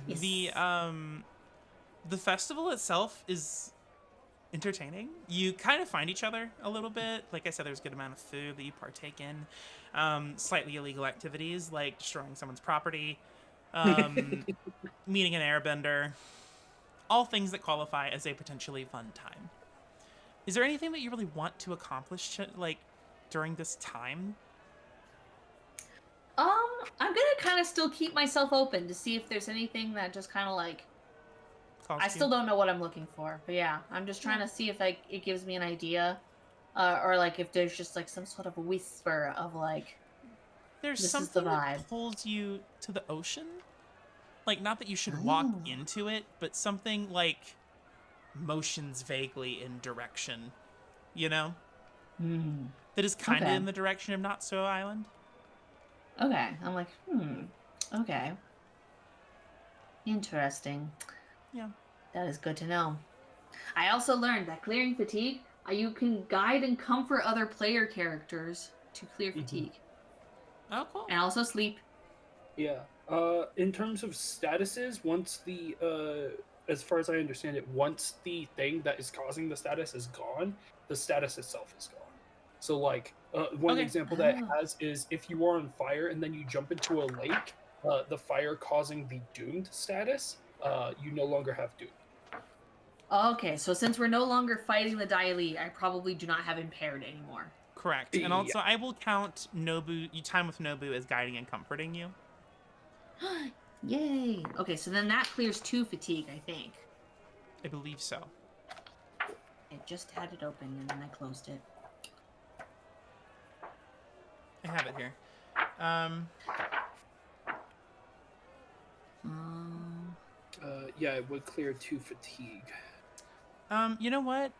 Yes. The festival itself is entertaining. You kind of find each other a little bit. Like I said, there's a good amount of food that you partake in. Slightly illegal activities like destroying someone's property, meeting an airbender, all things that qualify as a potentially fun time. Is there anything that you really want to accomplish like during this time? I'm gonna kind of still keep myself open to see if there's anything that just kind of like. I still don't know what I'm looking for, but yeah, I'm just trying to see if it gives me an idea, or like if there's just like some sort of whisper of like. There's something that pulls you to the ocean, like not that you should walk into it, but something like motions vaguely in direction, you know, that is kind of in the direction of Not So Island. Okay, I'm like, okay. Interesting. Yeah. That is good to know. I also learned that clearing fatigue, you can guide and comfort other player characters to clear fatigue. Oh, cool. And also sleep. Yeah. In terms of statuses, once the as far as I understand it, once the thing that is causing the status is gone, the status itself is gone. So like one example that it has is if you are on fire and then you jump into a lake, the fire causing the doomed status, you no longer have doom. Okay, so since we're no longer fighting the Daili, I probably do not have impaired anymore. Correct. And also I will count time with Nobu as guiding and comforting you. Yay! Okay, so then that clears 2 fatigue, I think. I believe so. I just had it open and then I closed it. I have it here. Yeah, it would clear 2 fatigue. You know what?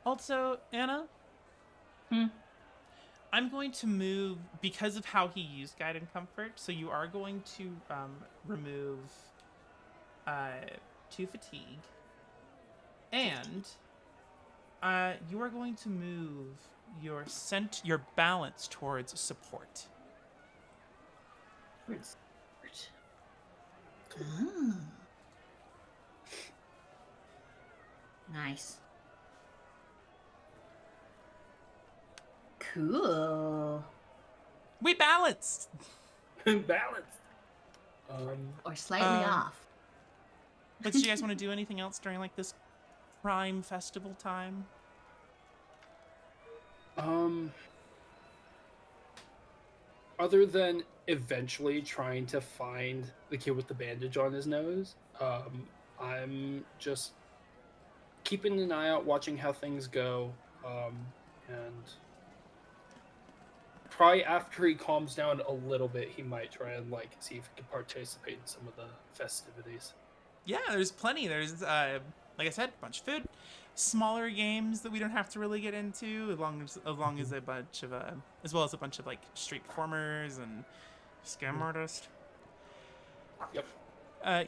Also, Anna? I'm going to move, because of how he used Guide and Comfort, so you are going to remove 2 fatigue. And you are going to move your balance towards support. Towards support. Nice. Cool. We balanced. Balanced. Or slightly off. But do you guys want to do anything else during like this prime festival time? Other than eventually trying to find the kid with the bandage on his nose. I'm just keeping an eye out, watching how things go, and probably after he calms down a little bit, he might try and like see if he can participate in some of the festivities. Yeah, there's plenty. There's, like I said, a bunch of food, smaller games that we don't have to really get into, as long as a bunch of, as well as a bunch of like street performers and scam artists. Yep.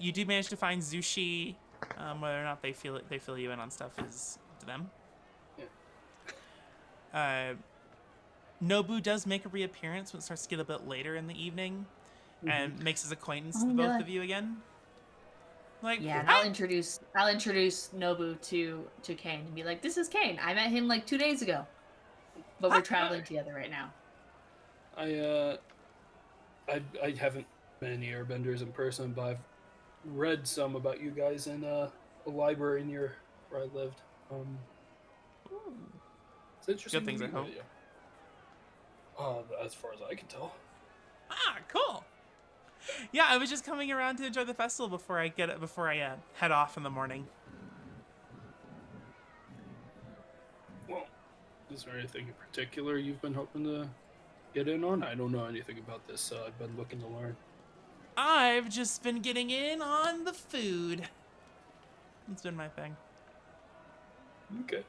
You do manage to find Zushi. Whether or not they fill you in on stuff is to them. Yeah. Nobu does make a reappearance when it starts to get a bit later in the evening, and makes his acquaintance Oh, with both yeah. of you again. Like, Yeah, and "Hey!" I'll introduce Nobu to Kane and be like, "This is Kane. I met him like 2 days ago, but we're traveling together right now." I haven't met any airbenders in person, but I've read some about you guys in a library near where I lived. It's interesting. Good things, to I meet hope. you. As far as I can tell. Ah, cool. Yeah, I was just coming around to enjoy the festival before I head off in the morning. Well, is there anything in particular you've been hoping to get in on? I don't know anything about this, so I've been looking to learn. I've just been getting in on the food. It's been my thing. Okay.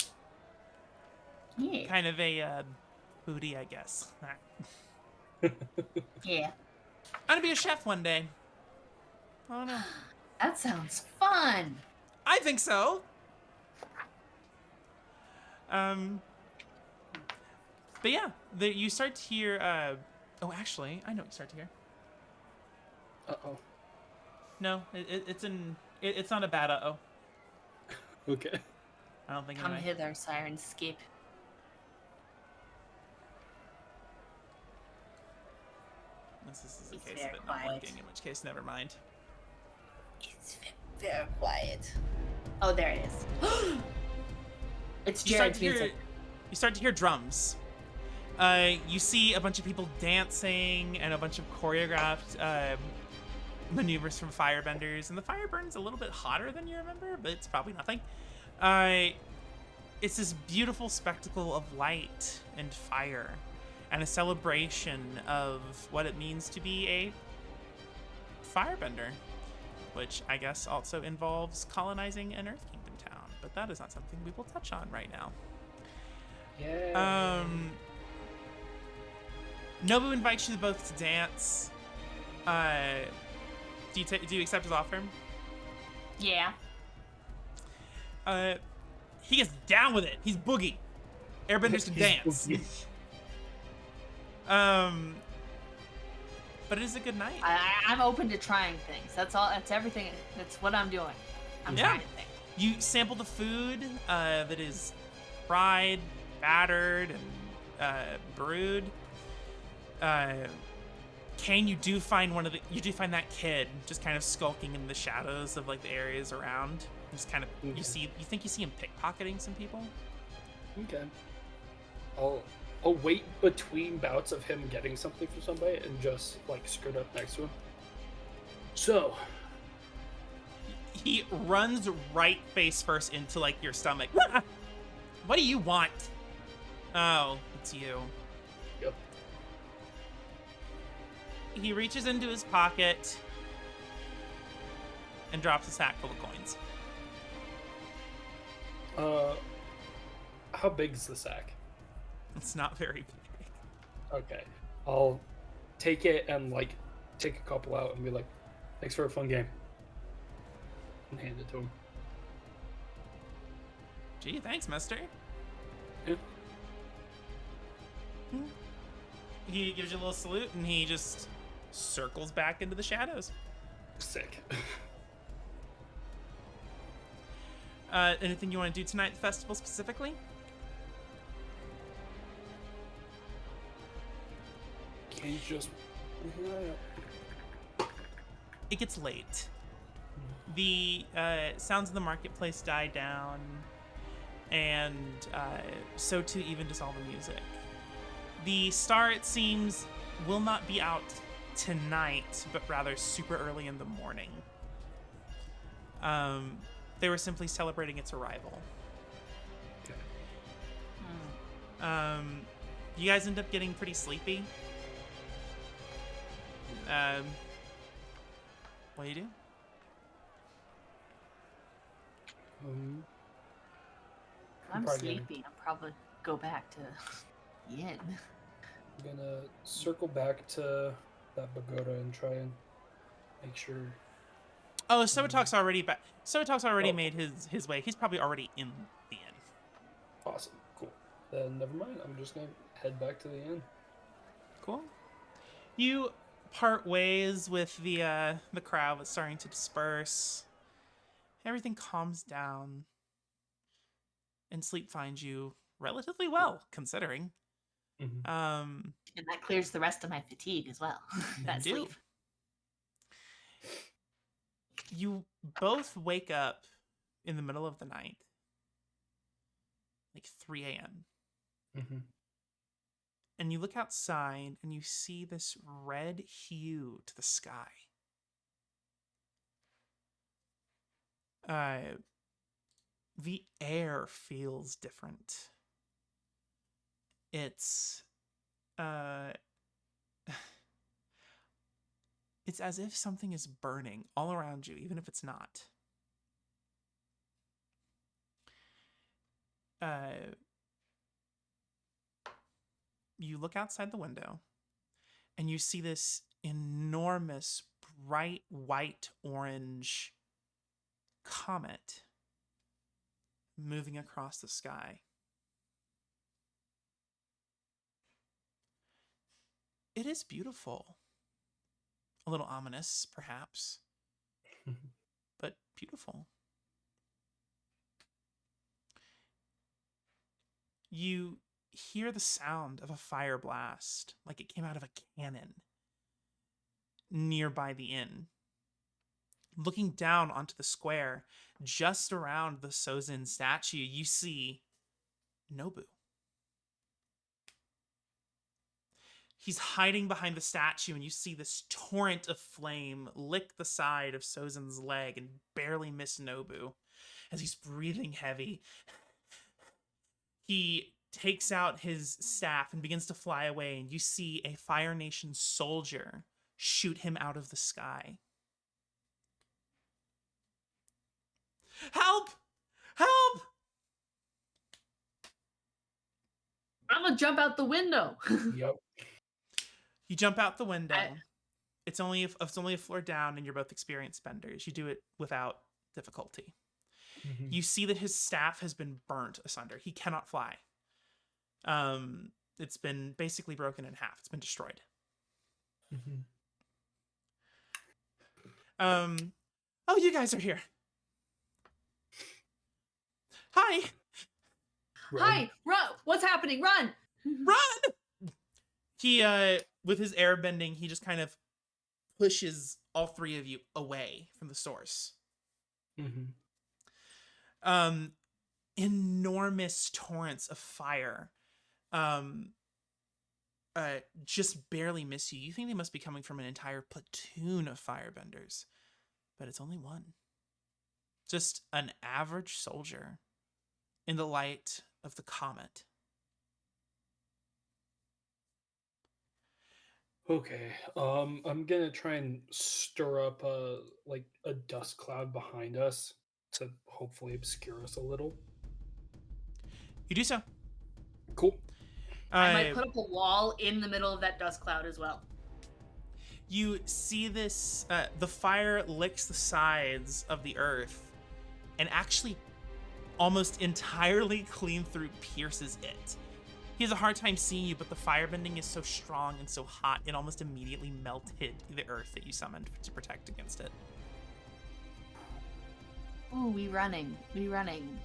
Yeah. Kind of a foodie, I guess. Yeah. I'm gonna be a chef one day. I don't know. That sounds fun. I think so. But yeah, you start to hear. Oh, actually, I know what you start to hear. Uh-oh. No, it's not a bad uh-oh. Okay. I don't think. Come Anyway. hither, siren skip. This is a It's case very of it not quiet. working, in which case, never mind. It's very quiet. Oh, there it is. It's You start Jared's to hear. music. You start to hear drums. You see a bunch of people dancing and a bunch of choreographed maneuvers from firebenders, and the fire burns a little bit hotter than you remember, but it's probably nothing. It's this beautiful spectacle of light and fire, and a celebration of what it means to be a firebender, which I guess also involves colonizing an Earth Kingdom town, but that is not something we will touch on right now. Yeah. Nobu invites you both to dance. Do you accept his offer? Yeah. He gets down with it. He's boogie. Airbenders can dance. But it is a good night. I'm open to trying things. That's all. That's everything. That's what I'm doing. I'm trying things. You sample the food that is fried, battered, and brewed. Kane, you do find that kid just kind of skulking in the shadows of like the areas around. Just kind of you think you see him pickpocketing some people. Okay. I'll wait between bouts of him getting something from somebody and just like skirt up next to him. So He runs right face first into like your stomach. What do you want? Oh, it's you. Yep. He reaches into his pocket and drops a sack full of coins. How big is the sack? It's not very big. Okay. I'll take it and like take a couple out and be like, thanks for a fun game. And hand it to him. Gee, thanks, mister. Yeah. He gives you a little salute and he just circles back into the shadows. Sick. Anything you want to do tonight at the festival specifically? Can you just... It gets late. The sounds of the marketplace die down, and so too even does all the music. The star, it seems, will not be out tonight, but rather super early in the morning. They were simply celebrating its arrival. Okay. You guys end up getting pretty sleepy. What do you do? I'm probably sleepy. I'll probably go back to the inn. I'm gonna circle back to that pagoda and try and make sure. Oh, Sotalk's already back. Sotalk's already Oh. made his way. He's probably already in the inn. Awesome, cool. Then never mind. I'm just gonna head back to the inn. Cool. You part ways with the crowd that's starting to disperse. Everything calms down, and sleep finds you relatively well, considering. Mhm. And that clears the rest of my fatigue as well. That do. sleep. You both wake up in the middle of the night, like 3 a.m. Mhm. And you look outside and you see this red hue to the sky. The air feels different. It's it's as if something is burning all around you, even if it's not. You look outside the window and you see this enormous, bright white orange comet moving across the sky. It is beautiful. A little ominous, perhaps, but beautiful. You hear the sound of a fire blast, like it came out of a cannon, nearby the inn. Looking down onto the square, just around the Sozin statue, you see Nobu. He's hiding behind the statue, and you see this torrent of flame lick the side of Sozin's leg and barely miss Nobu as he's breathing heavy. He takes out his staff and begins to fly away, and you see a Fire Nation soldier shoot him out of the sky. Help! Help! I'm gonna jump out the window. Yep. You jump out the window. It's only a floor down, and you're both experienced benders. You do it without difficulty. Mhm. You see that his staff has been burnt asunder. He cannot fly. It's been basically broken in half. It's been destroyed. Mhm. Oh, you guys are here. Hi. Hi, run! What's happening? Run! Run! He, with his air bending, he just kind of pushes all three of you away from the source. Mhm. Enormous torrents of fire, just barely miss you. You think they must be coming from an entire platoon of firebenders, but it's only one. Just an average soldier in the light of the comet. Okay. I'm gonna try and stir up like a dust cloud behind us to hopefully obscure us a little. You do so. Cool. I might put up a wall in the middle of that dust cloud as well. You see this, the fire licks the sides of the earth and actually almost entirely clean through pierces it. He has a hard time seeing you, but the firebending is so strong and so hot, it almost immediately melted the earth that you summoned to protect against it. Ooh, we running. We running.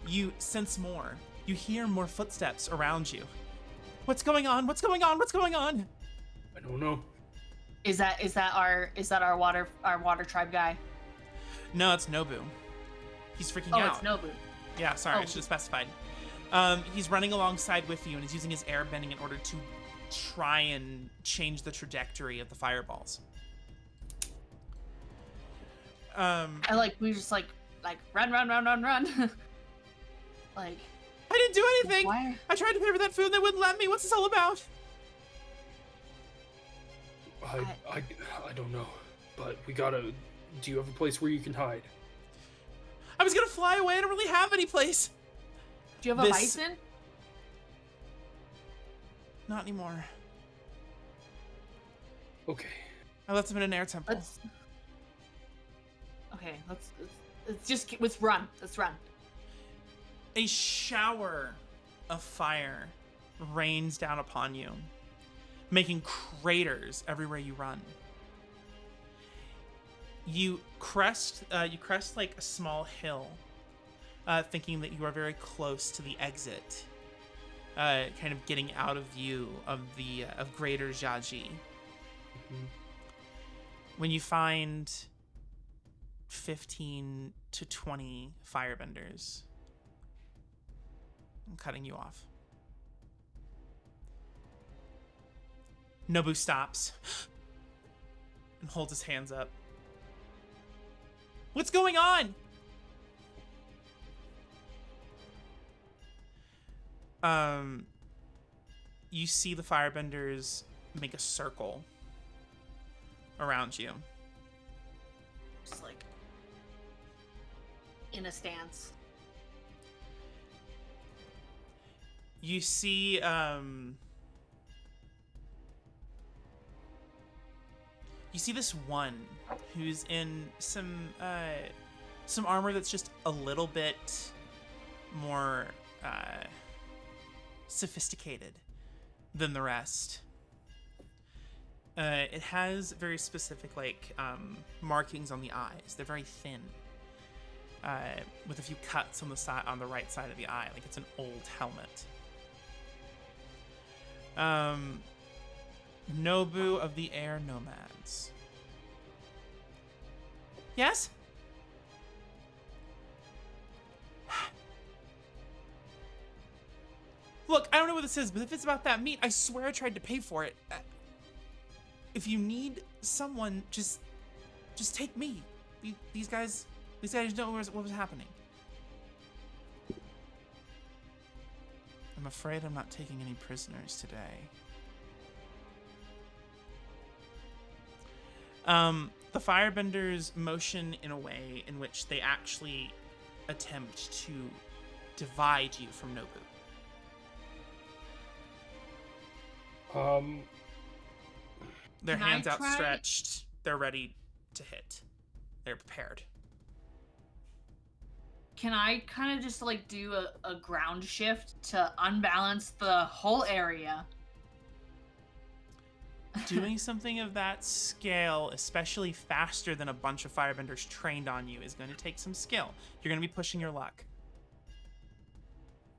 You sense more. You hear more footsteps around you. What's going on? What's going on? What's going on? I don't know. Is that our water tribe guy? No, it's Nobu. He's freaking Oh, out. it's Nobu. Yeah, sorry, Oh. I should have specified. He's running alongside with you, and he's using his air bending in order to try and change the trajectory of the fireballs. We just like run. Like, I didn't do anything. why? I tried to pay for that food and they wouldn't let me. What's this all about? I don't know, but we gotta. Do you have a place where you can hide? I was gonna fly away. I don't really have any place. Do you have a bison? Not anymore. Okay. I left them in an air temple. Let's run. Let's run. A shower of fire rains down upon you, making craters everywhere you run. You crest like a small hill, thinking that you are very close to the exit, kind of getting out of view of Greater Gia Gi. Mm-hmm. When you find 15 to 20 firebenders, I'm cutting you off. Nobu stops and holds his hands up. What's going on? You see the firebenders make a circle around you. Just like in a stance. You see this one who's in some armor that's just a little bit more sophisticated than the rest. It has very specific markings on the eyes. They're very thin, with a few cuts on the right side of the eye, like it's an old helmet. Nobu of the Air Nomads. Yes? Look, I don't know what this is, but if it's about that meat, I swear I tried to pay for it. If you need someone, just take me. These guys don't know what was happening. I'm afraid I'm not taking any prisoners today. The firebenders motion in a way in which they actually attempt to divide you from Nobu. Their Can hands I try- outstretched. They're ready to hit. They're prepared. Can I kind of just like do a ground shift to unbalance the whole area? Doing something of that scale, especially faster than a bunch of firebenders trained on you, is going to take some skill. You're going to be pushing your luck.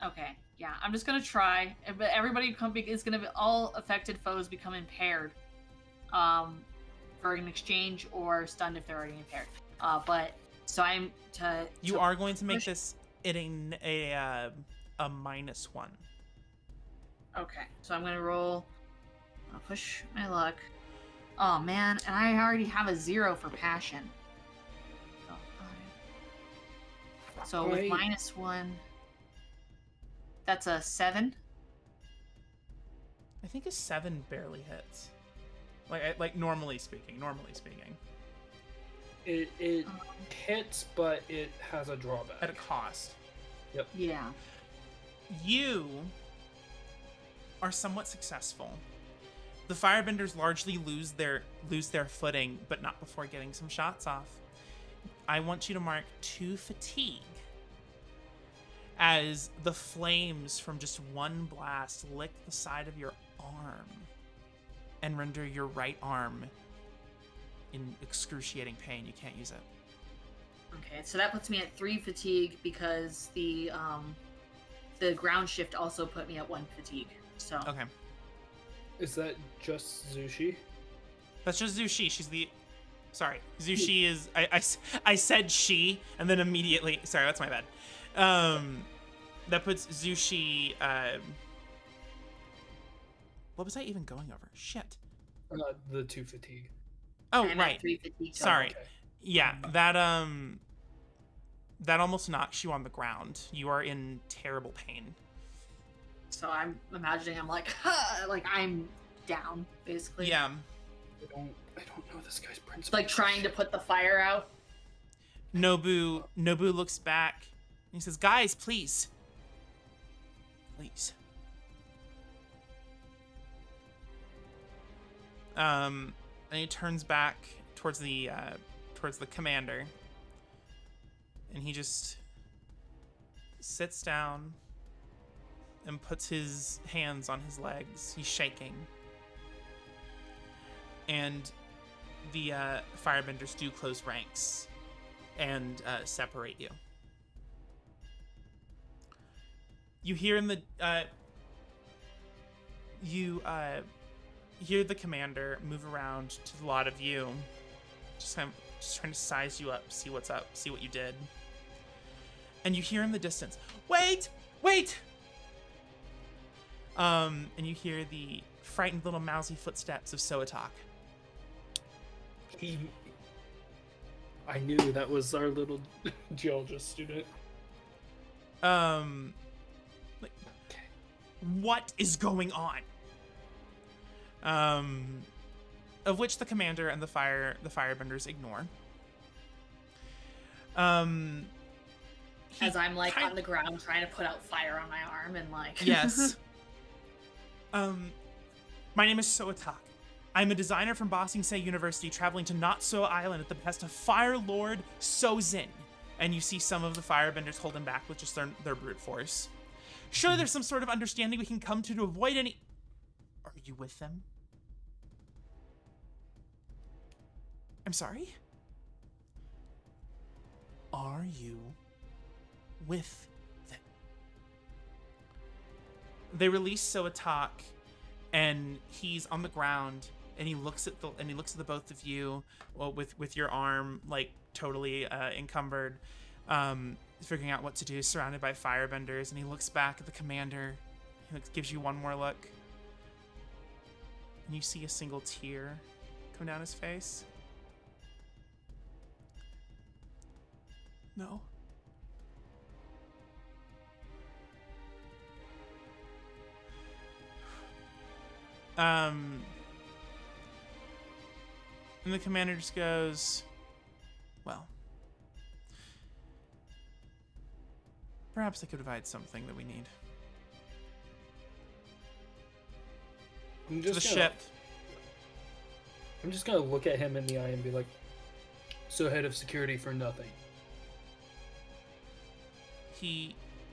Okay, yeah, I'm just gonna try. But everybody is gonna be, all affected foes become impaired, for an exchange or stunned if they're already impaired. But so I'm to. You are going to make this it a -1. Okay, so I'm gonna roll. I'll push my luck. Oh man, and I already have a 0 for passion. So with -1, that's a 7. I think a 7 barely hits. Like normally speaking. It hits, but it has a drawback. At a cost. Yep. Yeah. You are somewhat successful. The firebenders largely lose their footing, but not before getting some shots off. I want you to mark 2 fatigue as the flames from just one blast lick the side of your arm and render your right arm in excruciating pain. You can't use it. Okay, so that puts me at 3 fatigue because the ground shift also put me at 1 fatigue. So Okay. Is that just Zushi? That's just Zushi. She's the... Sorry. Zushi is... I said she, and then immediately... Sorry, that's my bad. That puts Zushi What was I even going over? Shit. The 2 fatigue. Oh, I'm at right. 3 fatigue total. Sorry. Okay. Yeah, that almost knocks you on the ground. You are in terrible pain. So I'm imagining I'm like, like I'm down, basically. Yeah. I don't know this guy's principles. Like trying to put the fire out. Nobu looks back and he says, "Guys, please. Please." And he turns back towards the commander. And he just sits down and puts his hands on his legs. He's shaking. And the firebenders do close ranks and separate you. You hear in the hear the commander move around to the lot of you, just trying to size you up, see what's up, see what you did. And you hear in the distance, "Wait! Wait!" And you hear the frightened little mousy footsteps of Soatak. I knew that was our little geologist student. Like, what is going on? Of which the commander and the firebenders ignore. As I'm like on the ground trying to put out fire on my arm and like. Yes. My name is Soatak. I'm a designer from Ba Sing Se University traveling to Not So Island at the behest of Fire Lord Sozin. And you see some of the firebenders holding back with just their brute force. Surely there's some sort of understanding we can come to avoid any... Are you with them? I'm sorry? Are you with them? They release Soatak, and he's on the ground, and he looks at the both of you, well, with your arm like totally encumbered, figuring out what to do, surrounded by firebenders, and he looks back at the commander. He gives you one more look, and you see a single tear come down his face. No. And the commander just goes, "Well, perhaps I could provide something that we need." I'm To the just ship. I'm just gonna look at him in the eye and be like, "So head of security for nothing."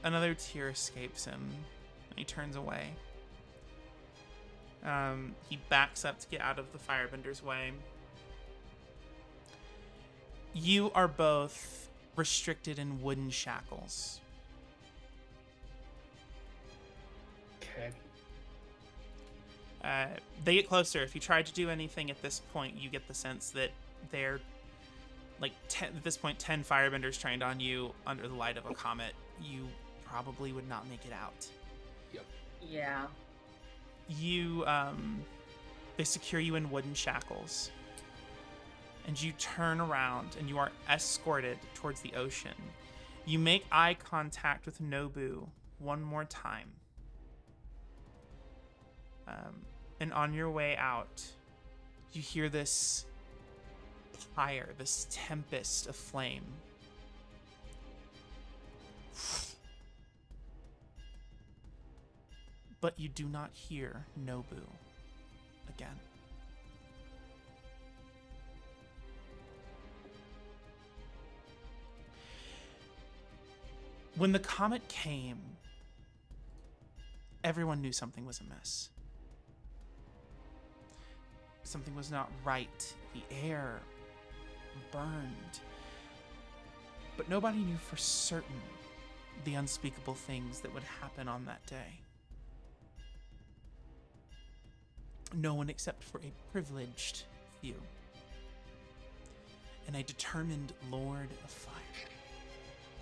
Another tear escapes him, and he turns away. He backs up to get out of the firebender's way. You are both restricted in wooden shackles. Okay. They get closer. If you try to do anything at this point, you get the sense that they're like at this point 10 firebenders trained on you under the light of a comet. You probably would not make it out. Yep. Yeah. They secure you in wooden shackles, and you turn around and you are escorted towards the ocean. You make eye contact with Nobu one more time. And on your way out, you hear this fire, this tempest of flame. But you do not hear Nobu again. When the comet came, everyone knew something was amiss. Something was not right. The air burned. But nobody knew for certain the unspeakable things that would happen on that day. No one except for a privileged few. And a determined Lord of Fire.